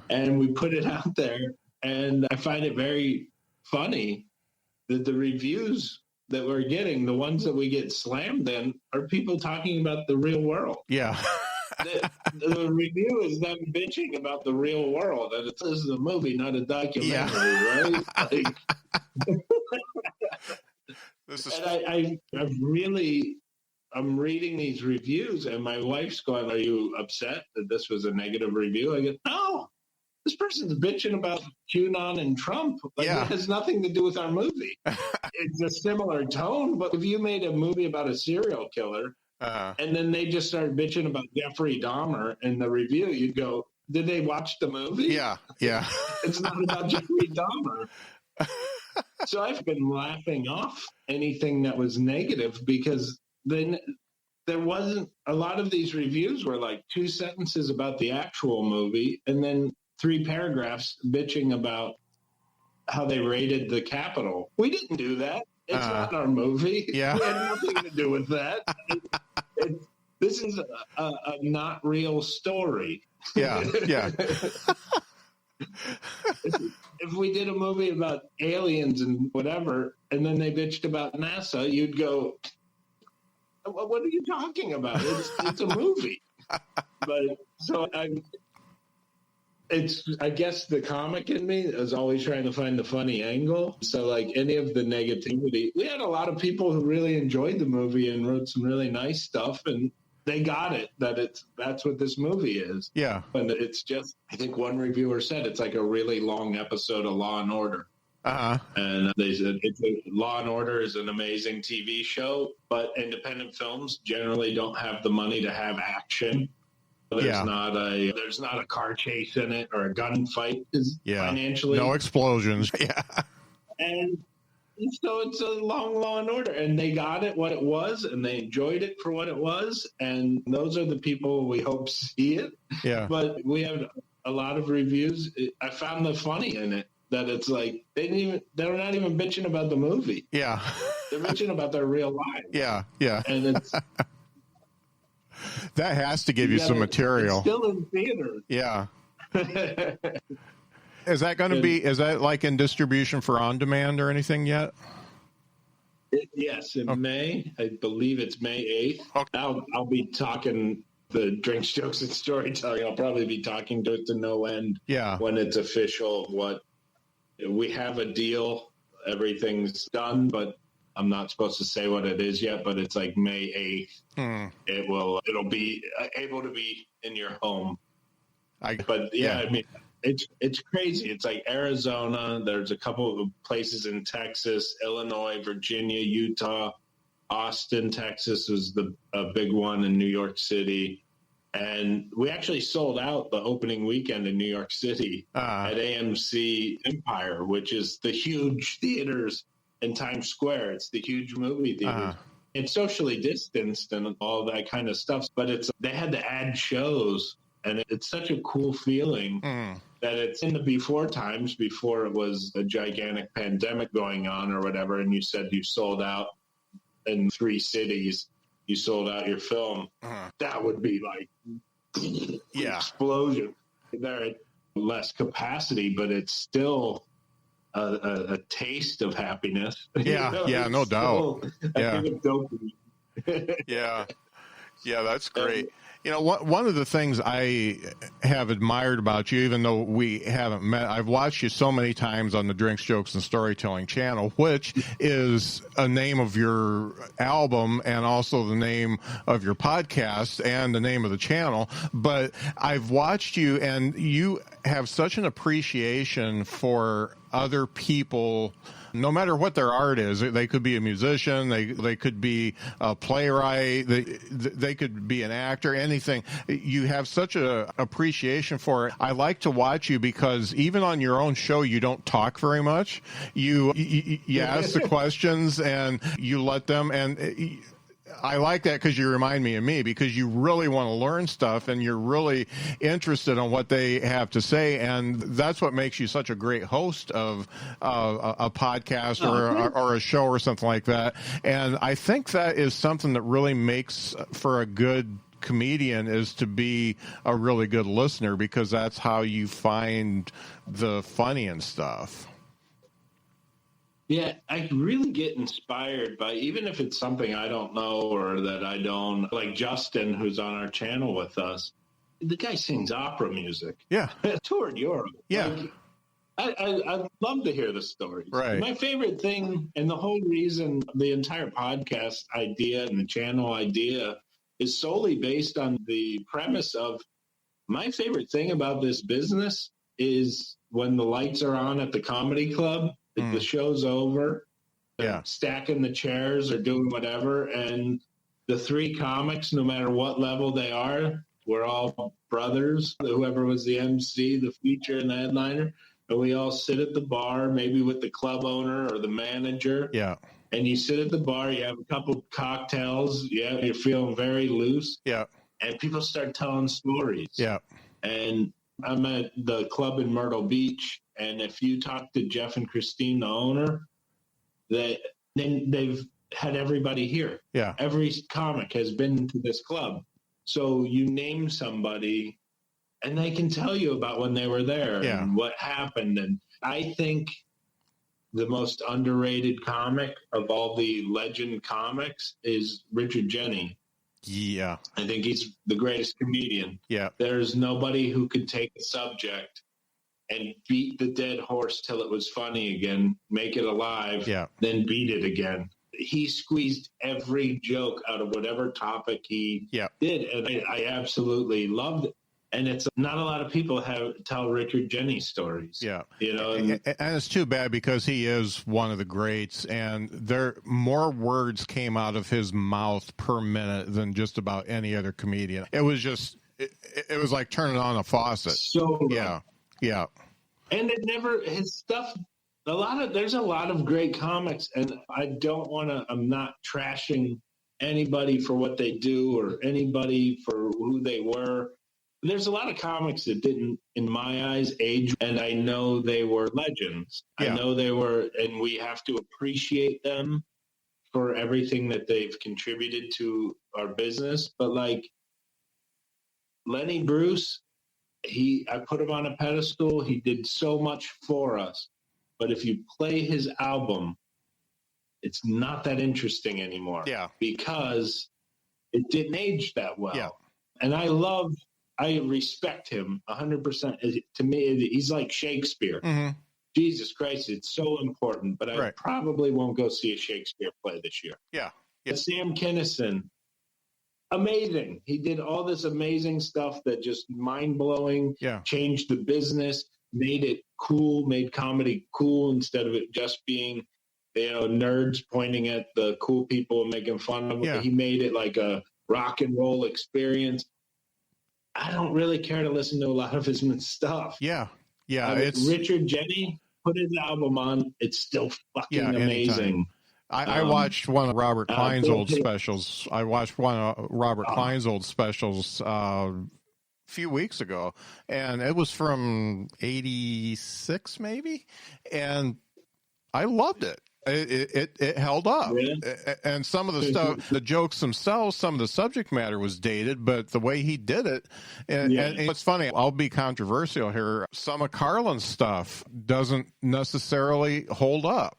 And we put it out there. And I find it very funny that the reviews that we're getting, the ones that we get slammed in, are people talking about the real world. Yeah. The review is them bitching about the real world. And this is a movie, not a documentary, right? Like, I'm reading these reviews, and my wife's going, are you upset that this was a negative review? I go, no. This person's bitching about QAnon and Trump. It has nothing to do with our movie. It's a similar tone, but if you made a movie about a serial killer and then they just started bitching about Jeffrey Dahmer in the review, you'd go, did they watch the movie? Yeah. It's not about Jeffrey Dahmer. So I've been laughing off anything that was negative, because then there wasn't a lot of these reviews were like 2 sentences about the actual movie and then 3 paragraphs bitching about how they raided the Capitol. We didn't do that. It's not our movie. Yeah. We had nothing to do with that. This is a not real story. Yeah. If we did a movie about aliens and whatever, and then they bitched about NASA, you'd go, what are you talking about? It's a movie. But so I guess the comic in me is always trying to find the funny angle. So like any of the negativity, we had a lot of people who really enjoyed the movie and wrote some really nice stuff, and they got it, that's what this movie is. Yeah. And it's just, I think one reviewer said it's like a really long episode of Law and Order. And they said Law and Order is an amazing TV show, but independent films generally don't have the money to have action. There's not a car chase in it or a gunfight. Financially, no explosions. Yeah, and so it's a long Law and Order, and they got it what it was, and they enjoyed it for what it was, and those are the people we hope see it. Yeah, but we have a lot of reviews. I found the funny in it that it's like they're not even bitching about the movie. Yeah, they're bitching about their real lives. Yeah, and it's. That has to give you some material. It's still in theater. Yeah. Is that like in distribution for on demand or anything yet? Yes, in May. I believe it's May 8th. Okay. I'll be talking the Drinks, Jokes, and Storytelling. I'll probably be talking to it to no end. Yeah. When it's official, we have a deal. Everything's done, but I'm not supposed to say what it is yet, but it's like May 8th. It'll be able to be in your home. I mean, it's crazy. It's like Arizona. There's a couple of places in Texas, Illinois, Virginia, Utah, Austin, Texas was a big one, in New York City. And we actually sold out the opening weekend in New York City at AMC Empire, which is the huge theaters in Times Square. It's the huge movie theater. It's socially distanced and all that kind of stuff, but they had to add shows, and it's such a cool feeling that it's in the before times, before it was a gigantic pandemic going on or whatever, and you said you sold out in 3 cities, you sold out your film. That would be like explosion. They're at less capacity, but it's still a taste of happiness. Yeah, no doubt. I think it's dopamine. Yeah, that's great. You know, one of the things I have admired about you, even though we haven't met, I've watched you so many times on the Drinks, Jokes, and Storytelling channel, which is a name of your album and also the name of your podcast and the name of the channel. But I've watched you, and you have such an appreciation for other people, no matter what their art is. They could be a musician, they could be a playwright, they could be an actor, anything. You have such a appreciation for it. I like to watch you because even on your own show, you don't talk very much. You ask the questions and you let them, and I like that because you remind me of me, because you really want to learn stuff and you're really interested in what they have to say. And that's what makes you such a great host of a podcast or a show or something like that. And I think that is something that really makes for a good comedian, is to be a really good listener, because that's how you find the funny and stuff. Yeah, I really get inspired by, even if it's something I don't know or that I don't, like Justin, who's on our channel with us. The guy sings opera music. Yeah. Toured Europe. Yeah. Like, I love to hear the stories. Right. My favorite thing, and the whole reason the entire podcast idea and the channel idea is solely based on the premise of, my favorite thing about this business is when the lights are on at the comedy club, the show's over, stacking the chairs or doing whatever, and the three comics, no matter what level they are, we're all brothers, whoever was the MC, the feature, and the headliner, and we all sit at the bar, maybe with the club owner or the manager. Yeah. And you sit at the bar, you have a couple cocktails, you're feeling very loose. Yeah. And people start telling stories. Yeah. And I'm at the club in Myrtle Beach, and if you talk to Jeff and Christine, the owner, they've had everybody here. Yeah. Every comic has been to this club. So you name somebody, and they can tell you about when they were there and what happened. And I think the most underrated comic of all the legend comics is Richard Jeni. Yeah. I think he's the greatest comedian. Yeah. There's nobody who could take a subject and beat the dead horse till it was funny again, make it alive, then beat it again. He squeezed every joke out of whatever topic he did, and I absolutely loved it. And it's not a lot of people tell Richard Jeni stories. Yeah. You know, and it's too bad, because he is one of the greats, and more words came out of his mouth per minute than just about any other comedian. It was just, it was like turning on a faucet. So yeah. Yeah. And his stuff, there's a lot of great comics, and I'm not trashing anybody for what they do or anybody for who they were. There's a lot of comics that didn't, in my eyes, age, and I know they were legends. Yeah. I know they were, and we have to appreciate them for everything that they've contributed to our business. But like Lenny Bruce, I put him on a pedestal. He did so much for us. But if you play his album, it's not that interesting anymore. Yeah. Because it didn't age that well. Yeah. And I respect him 100%. To me, he's like Shakespeare. Mm-hmm. Jesus Christ, it's so important. But I probably won't go see a Shakespeare play this year. Yeah. Sam Kinison, amazing. He did all this amazing stuff that just mind-blowing, changed the business, made it cool, made comedy cool instead of it just being, nerds pointing at the cool people and making fun of them. Yeah. He made it like a rock and roll experience. I don't really care to listen to a lot of his stuff. Yeah. Yeah. It's Richard Jeni, put his album on. It's still fucking amazing. I watched one of Robert Klein's old specials. A few weeks ago, and it was from 86 maybe. And I loved it. It held up. Yeah. And some of the stuff, the jokes themselves, some of the subject matter was dated, but the way he did it, and it's funny, I'll be controversial here. Some of Carlin's stuff doesn't necessarily hold up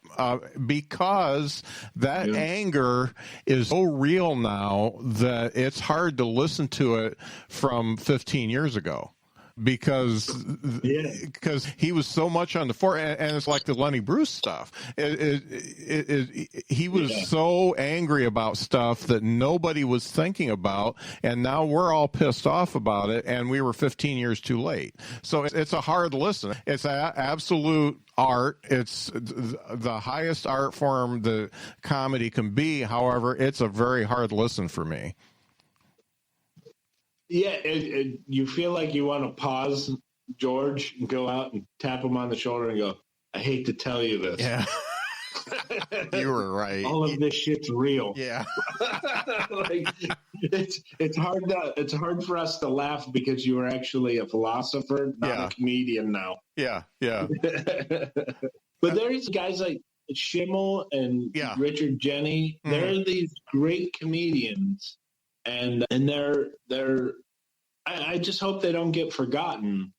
because that anger is so real now that it's hard to listen to it from 15 years ago. Because he was so much on the forefront, and it's like the Lenny Bruce stuff. He was so angry about stuff that nobody was thinking about, and now we're all pissed off about it, and we were 15 years too late. So it's a hard listen. It's absolute art. It's the highest art form that comedy can be. However, it's a very hard listen for me. Yeah, you feel like you want to pause George and go out and tap him on the shoulder and go, I hate to tell you this. Yeah. You were right. All of this shit's real. Yeah. Like, it's hard for us to laugh because you are actually a philosopher, not a comedian now. Yeah, yeah. But there's guys like Schimmel and Richard Jenny. Mm-hmm. They're these great comedians. And I just hope they don't get forgotten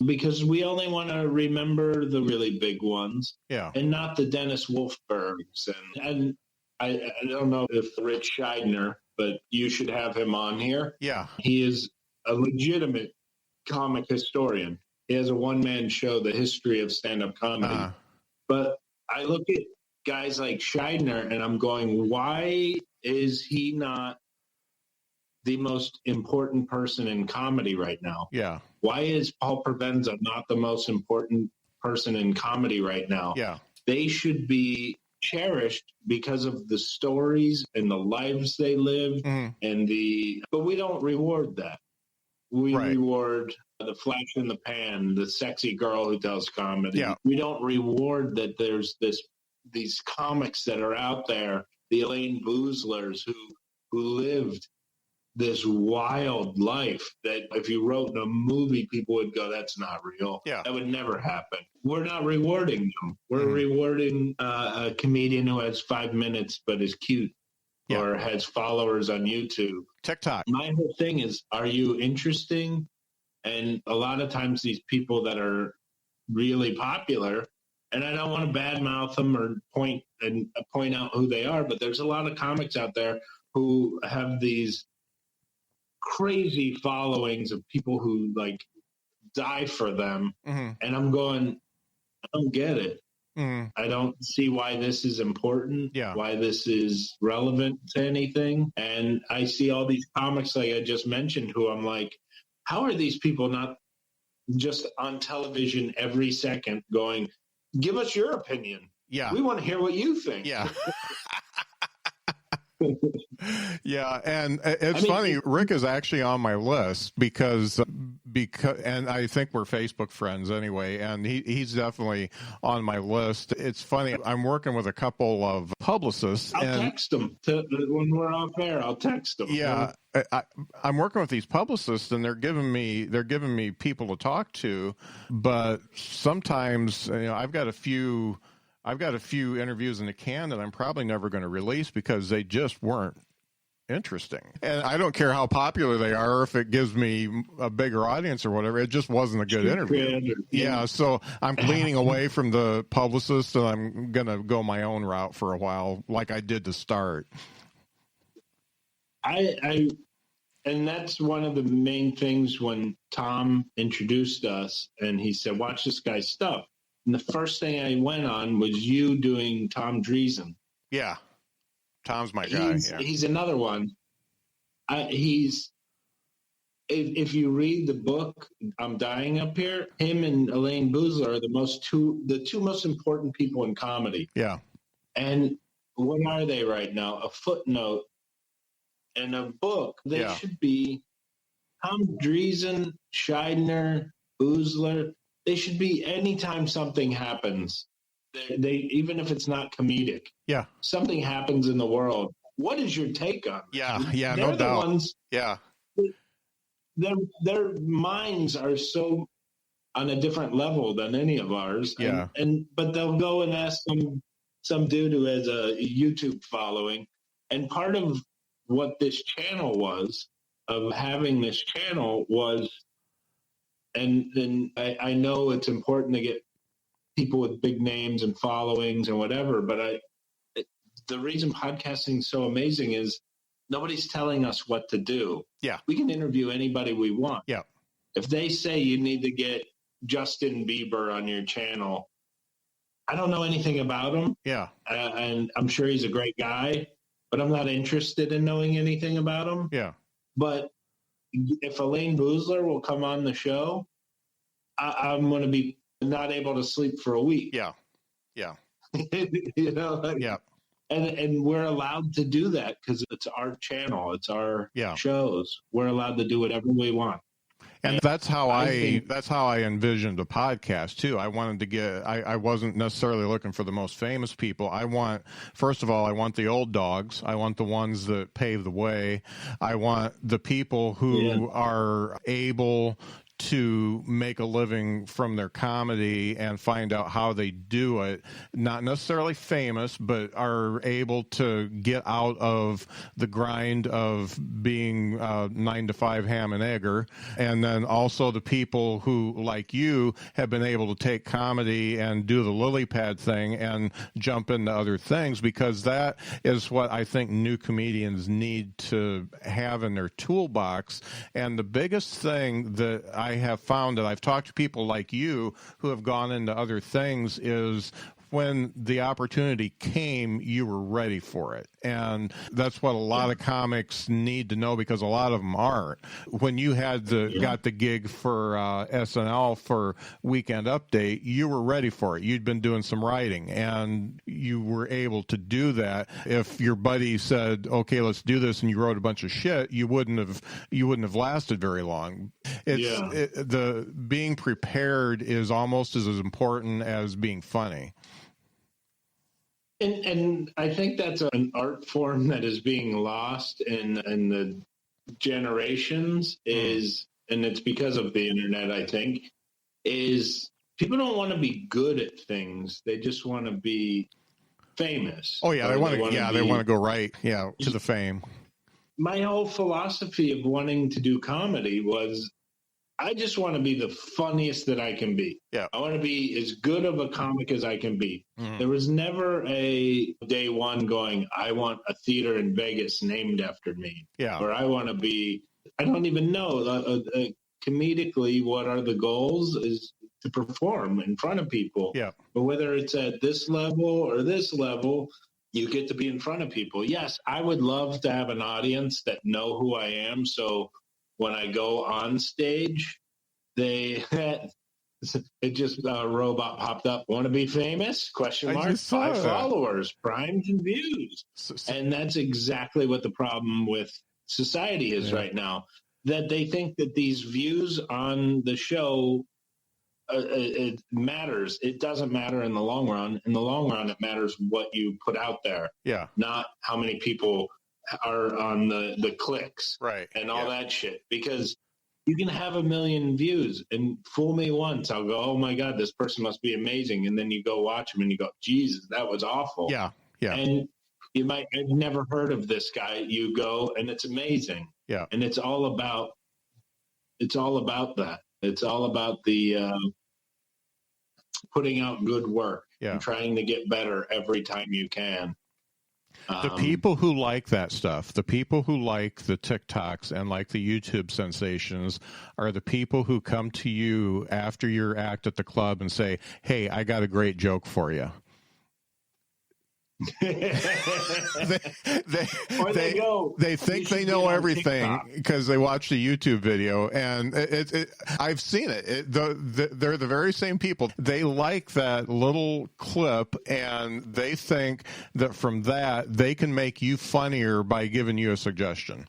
because we only want to remember the really big ones, and not the Dennis Wolfbergs. And I don't know if Rich Scheidner, but you should have him on here. Yeah, he is a legitimate comic historian. He has a one-man show, The History of Stand-Up Comedy. But I look at guys like Scheidner, and I'm going, why is he not the most important person in comedy right now? Yeah. Why is Paul Provenza not the most important person in comedy right now? Yeah. They should be cherished because of the stories and the lives they live but we don't reward that. We reward the flash in the pan, the sexy girl who tells comedy. Yeah. We don't reward that there's these comics that are out there, the Elaine Boozlers who lived this wild life that if you wrote in a movie, people would go, that's not real. Yeah. That would never happen. We're not rewarding them. We're rewarding a comedian who has 5 minutes but is cute or has followers on YouTube. TikTok. My whole thing is, are you interesting? And a lot of times these people that are really popular, and I don't want to badmouth them or point out who they are, but there's a lot of comics out there who have these crazy followings of people who like die for them. And I'm going, I don't get it. I don't see why this is important, why this is relevant to anything. And I see all these comics like I just mentioned who I'm like, how are these people not just on television every second going, give us your opinion. Yeah. We want to hear what you think. Yeah. Yeah, and it's funny. Rick is actually on my list because, and I think we're Facebook friends anyway. And he's definitely on my list. It's funny. I'm working with a couple of publicists. I'll text them when we're off air. I'll text them. Yeah, I'm working with these publicists, and they're giving me people to talk to. But sometimes, I've got a few interviews in the can that I'm probably never going to release because they just weren't interesting. And I don't care how popular they are, or if it gives me a bigger audience or whatever. It just wasn't a good interview. Yeah, so I'm leaning away from the publicist, and I'm going to go my own route for a while, like I did to start. And that's one of the main things when Tom introduced us, and he said, watch this guy's stuff. And the first thing I went on was you doing Tom Dreesen. Yeah. Tom's my guy. He's another one. If you read the book, I'm Dying Up Here, him and Elaine Boozler are the two most important people in comedy. Yeah. And what are they right now? A footnote and a book. They should be Tom Dreesen, Scheidner, Boozler. They should be anytime something happens. They even if it's not comedic. Yeah. Something happens in the world. What is your take on it? Yeah, no doubt. Ones, yeah. Their minds are so on a different level than any of ours. Yeah. But they'll go and ask them some dude who has a YouTube following. And part of what this channel was, of having this channel was, and I know it's important to get people with big names and followings and whatever, but the reason podcasting is so amazing is nobody's telling us what to do. Yeah. We can interview anybody we want. Yeah. If they say you need to get Justin Bieber on your channel, I don't know anything about him. Yeah. And I'm sure he's a great guy, but I'm not interested in knowing anything about him. Yeah. But if Elaine Boozler will come on the show, I'm going to be not able to sleep for a week. Yeah. Yeah. You know? Like, yeah. And we're allowed to do that because it's our channel. It's our shows. We're allowed to do whatever we want. And that's how I envisioned a podcast too. I wanted to get, I wasn't necessarily looking for the most famous people. First of all, I want the old dogs. I want the ones that pave the way. I want the people who are able to make a living from their comedy and find out how they do it. Not necessarily famous, but are able to get out of the grind of being 9 to 5 ham and egger. And then also the people who, like you, have been able to take comedy and do the lily pad thing and jump into other things, because that is what I think new comedians need to have in their toolbox. And the biggest thing that I have found, that I've talked to people like you who have gone into other things, is when the opportunity came, you were ready for it. And that's what a lot of comics need to know, because a lot of them aren't. When you had got the gig for SNL for Weekend Update, you were ready for it. You'd been doing some writing and you were able to do that. If your buddy said, okay, let's do this, and you wrote a bunch of shit, you wouldn't have lasted very long. The being prepared is almost as important as being funny. And I think that's an art form that is being lost in the generations, and it's because of the internet, I think, is people don't want to be good at things. They just want to be famous. Oh yeah, they want to go right to the fame. My whole philosophy of wanting to do comedy was, I just want to be the funniest that I can be. Yeah. I want to be as good of a comic as I can be. Mm-hmm. There was never a day one going, I want a theater in Vegas named after me. Yeah. Or I want to be, I don't even know. Comedically, what are the goals is to perform in front of people. Yeah. But whether it's at this level or this level, you get to be in front of people. Yes, I would love to have an audience that know who I am. So when I go on stage, a robot popped up. Want to be famous? ? 5 followers, primes and views. And that's exactly what the problem with society is right now. That they think that these views on the show, it matters. It doesn't matter in the long run. In the long run, it matters what you put out there. Yeah. Not how many people are on the clicks, right, and all that shit, because you can have 1 million views and fool me once. I'll go, oh my God, this person must be amazing. And then you go watch them and you go, Jesus, that was awful. Yeah. Yeah. And you might have never heard of this guy. You go and it's amazing. Yeah. And it's all about that. It's all about the putting out good work and trying to get better every time you can. The people who like that stuff, the people who like the TikToks and like the YouTube sensations, are the people who come to you after your act at the club and say, hey, I got a great joke for you. they think they know everything because they watch the YouTube video, and I've seen it. They're the very same people. They like that little clip, and they think that from that they can make you funnier by giving you a suggestion.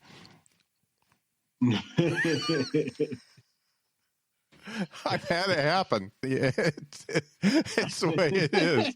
I've had it happen. It's the way it is.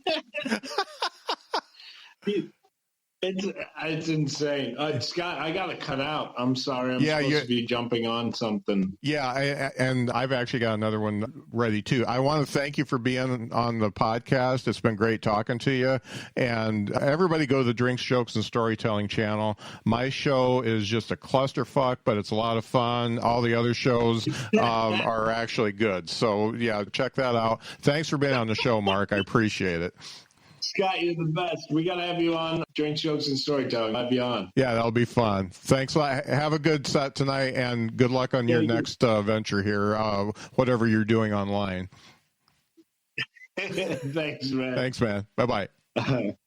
It's insane. Scott, I got to cut out. I'm sorry. I'm supposed to be jumping on something. Yeah, and I've actually got another one ready, too. I want to thank you for being on the podcast. It's been great talking to you. And everybody go to the Drinks, Jokes, and Storytelling channel. My show is just a clusterfuck, but it's a lot of fun. All the other shows are actually good. So, yeah, check that out. Thanks for being on the show, Mark. I appreciate it. Scott, you're the best. We got to have you on Drinks, Jokes, and Storytelling. I'll be on. Yeah, that'll be fun. Thanks a lot. Have a good set tonight, and good luck on your next venture here, whatever you're doing online. Thanks, man. Thanks, man. Bye-bye.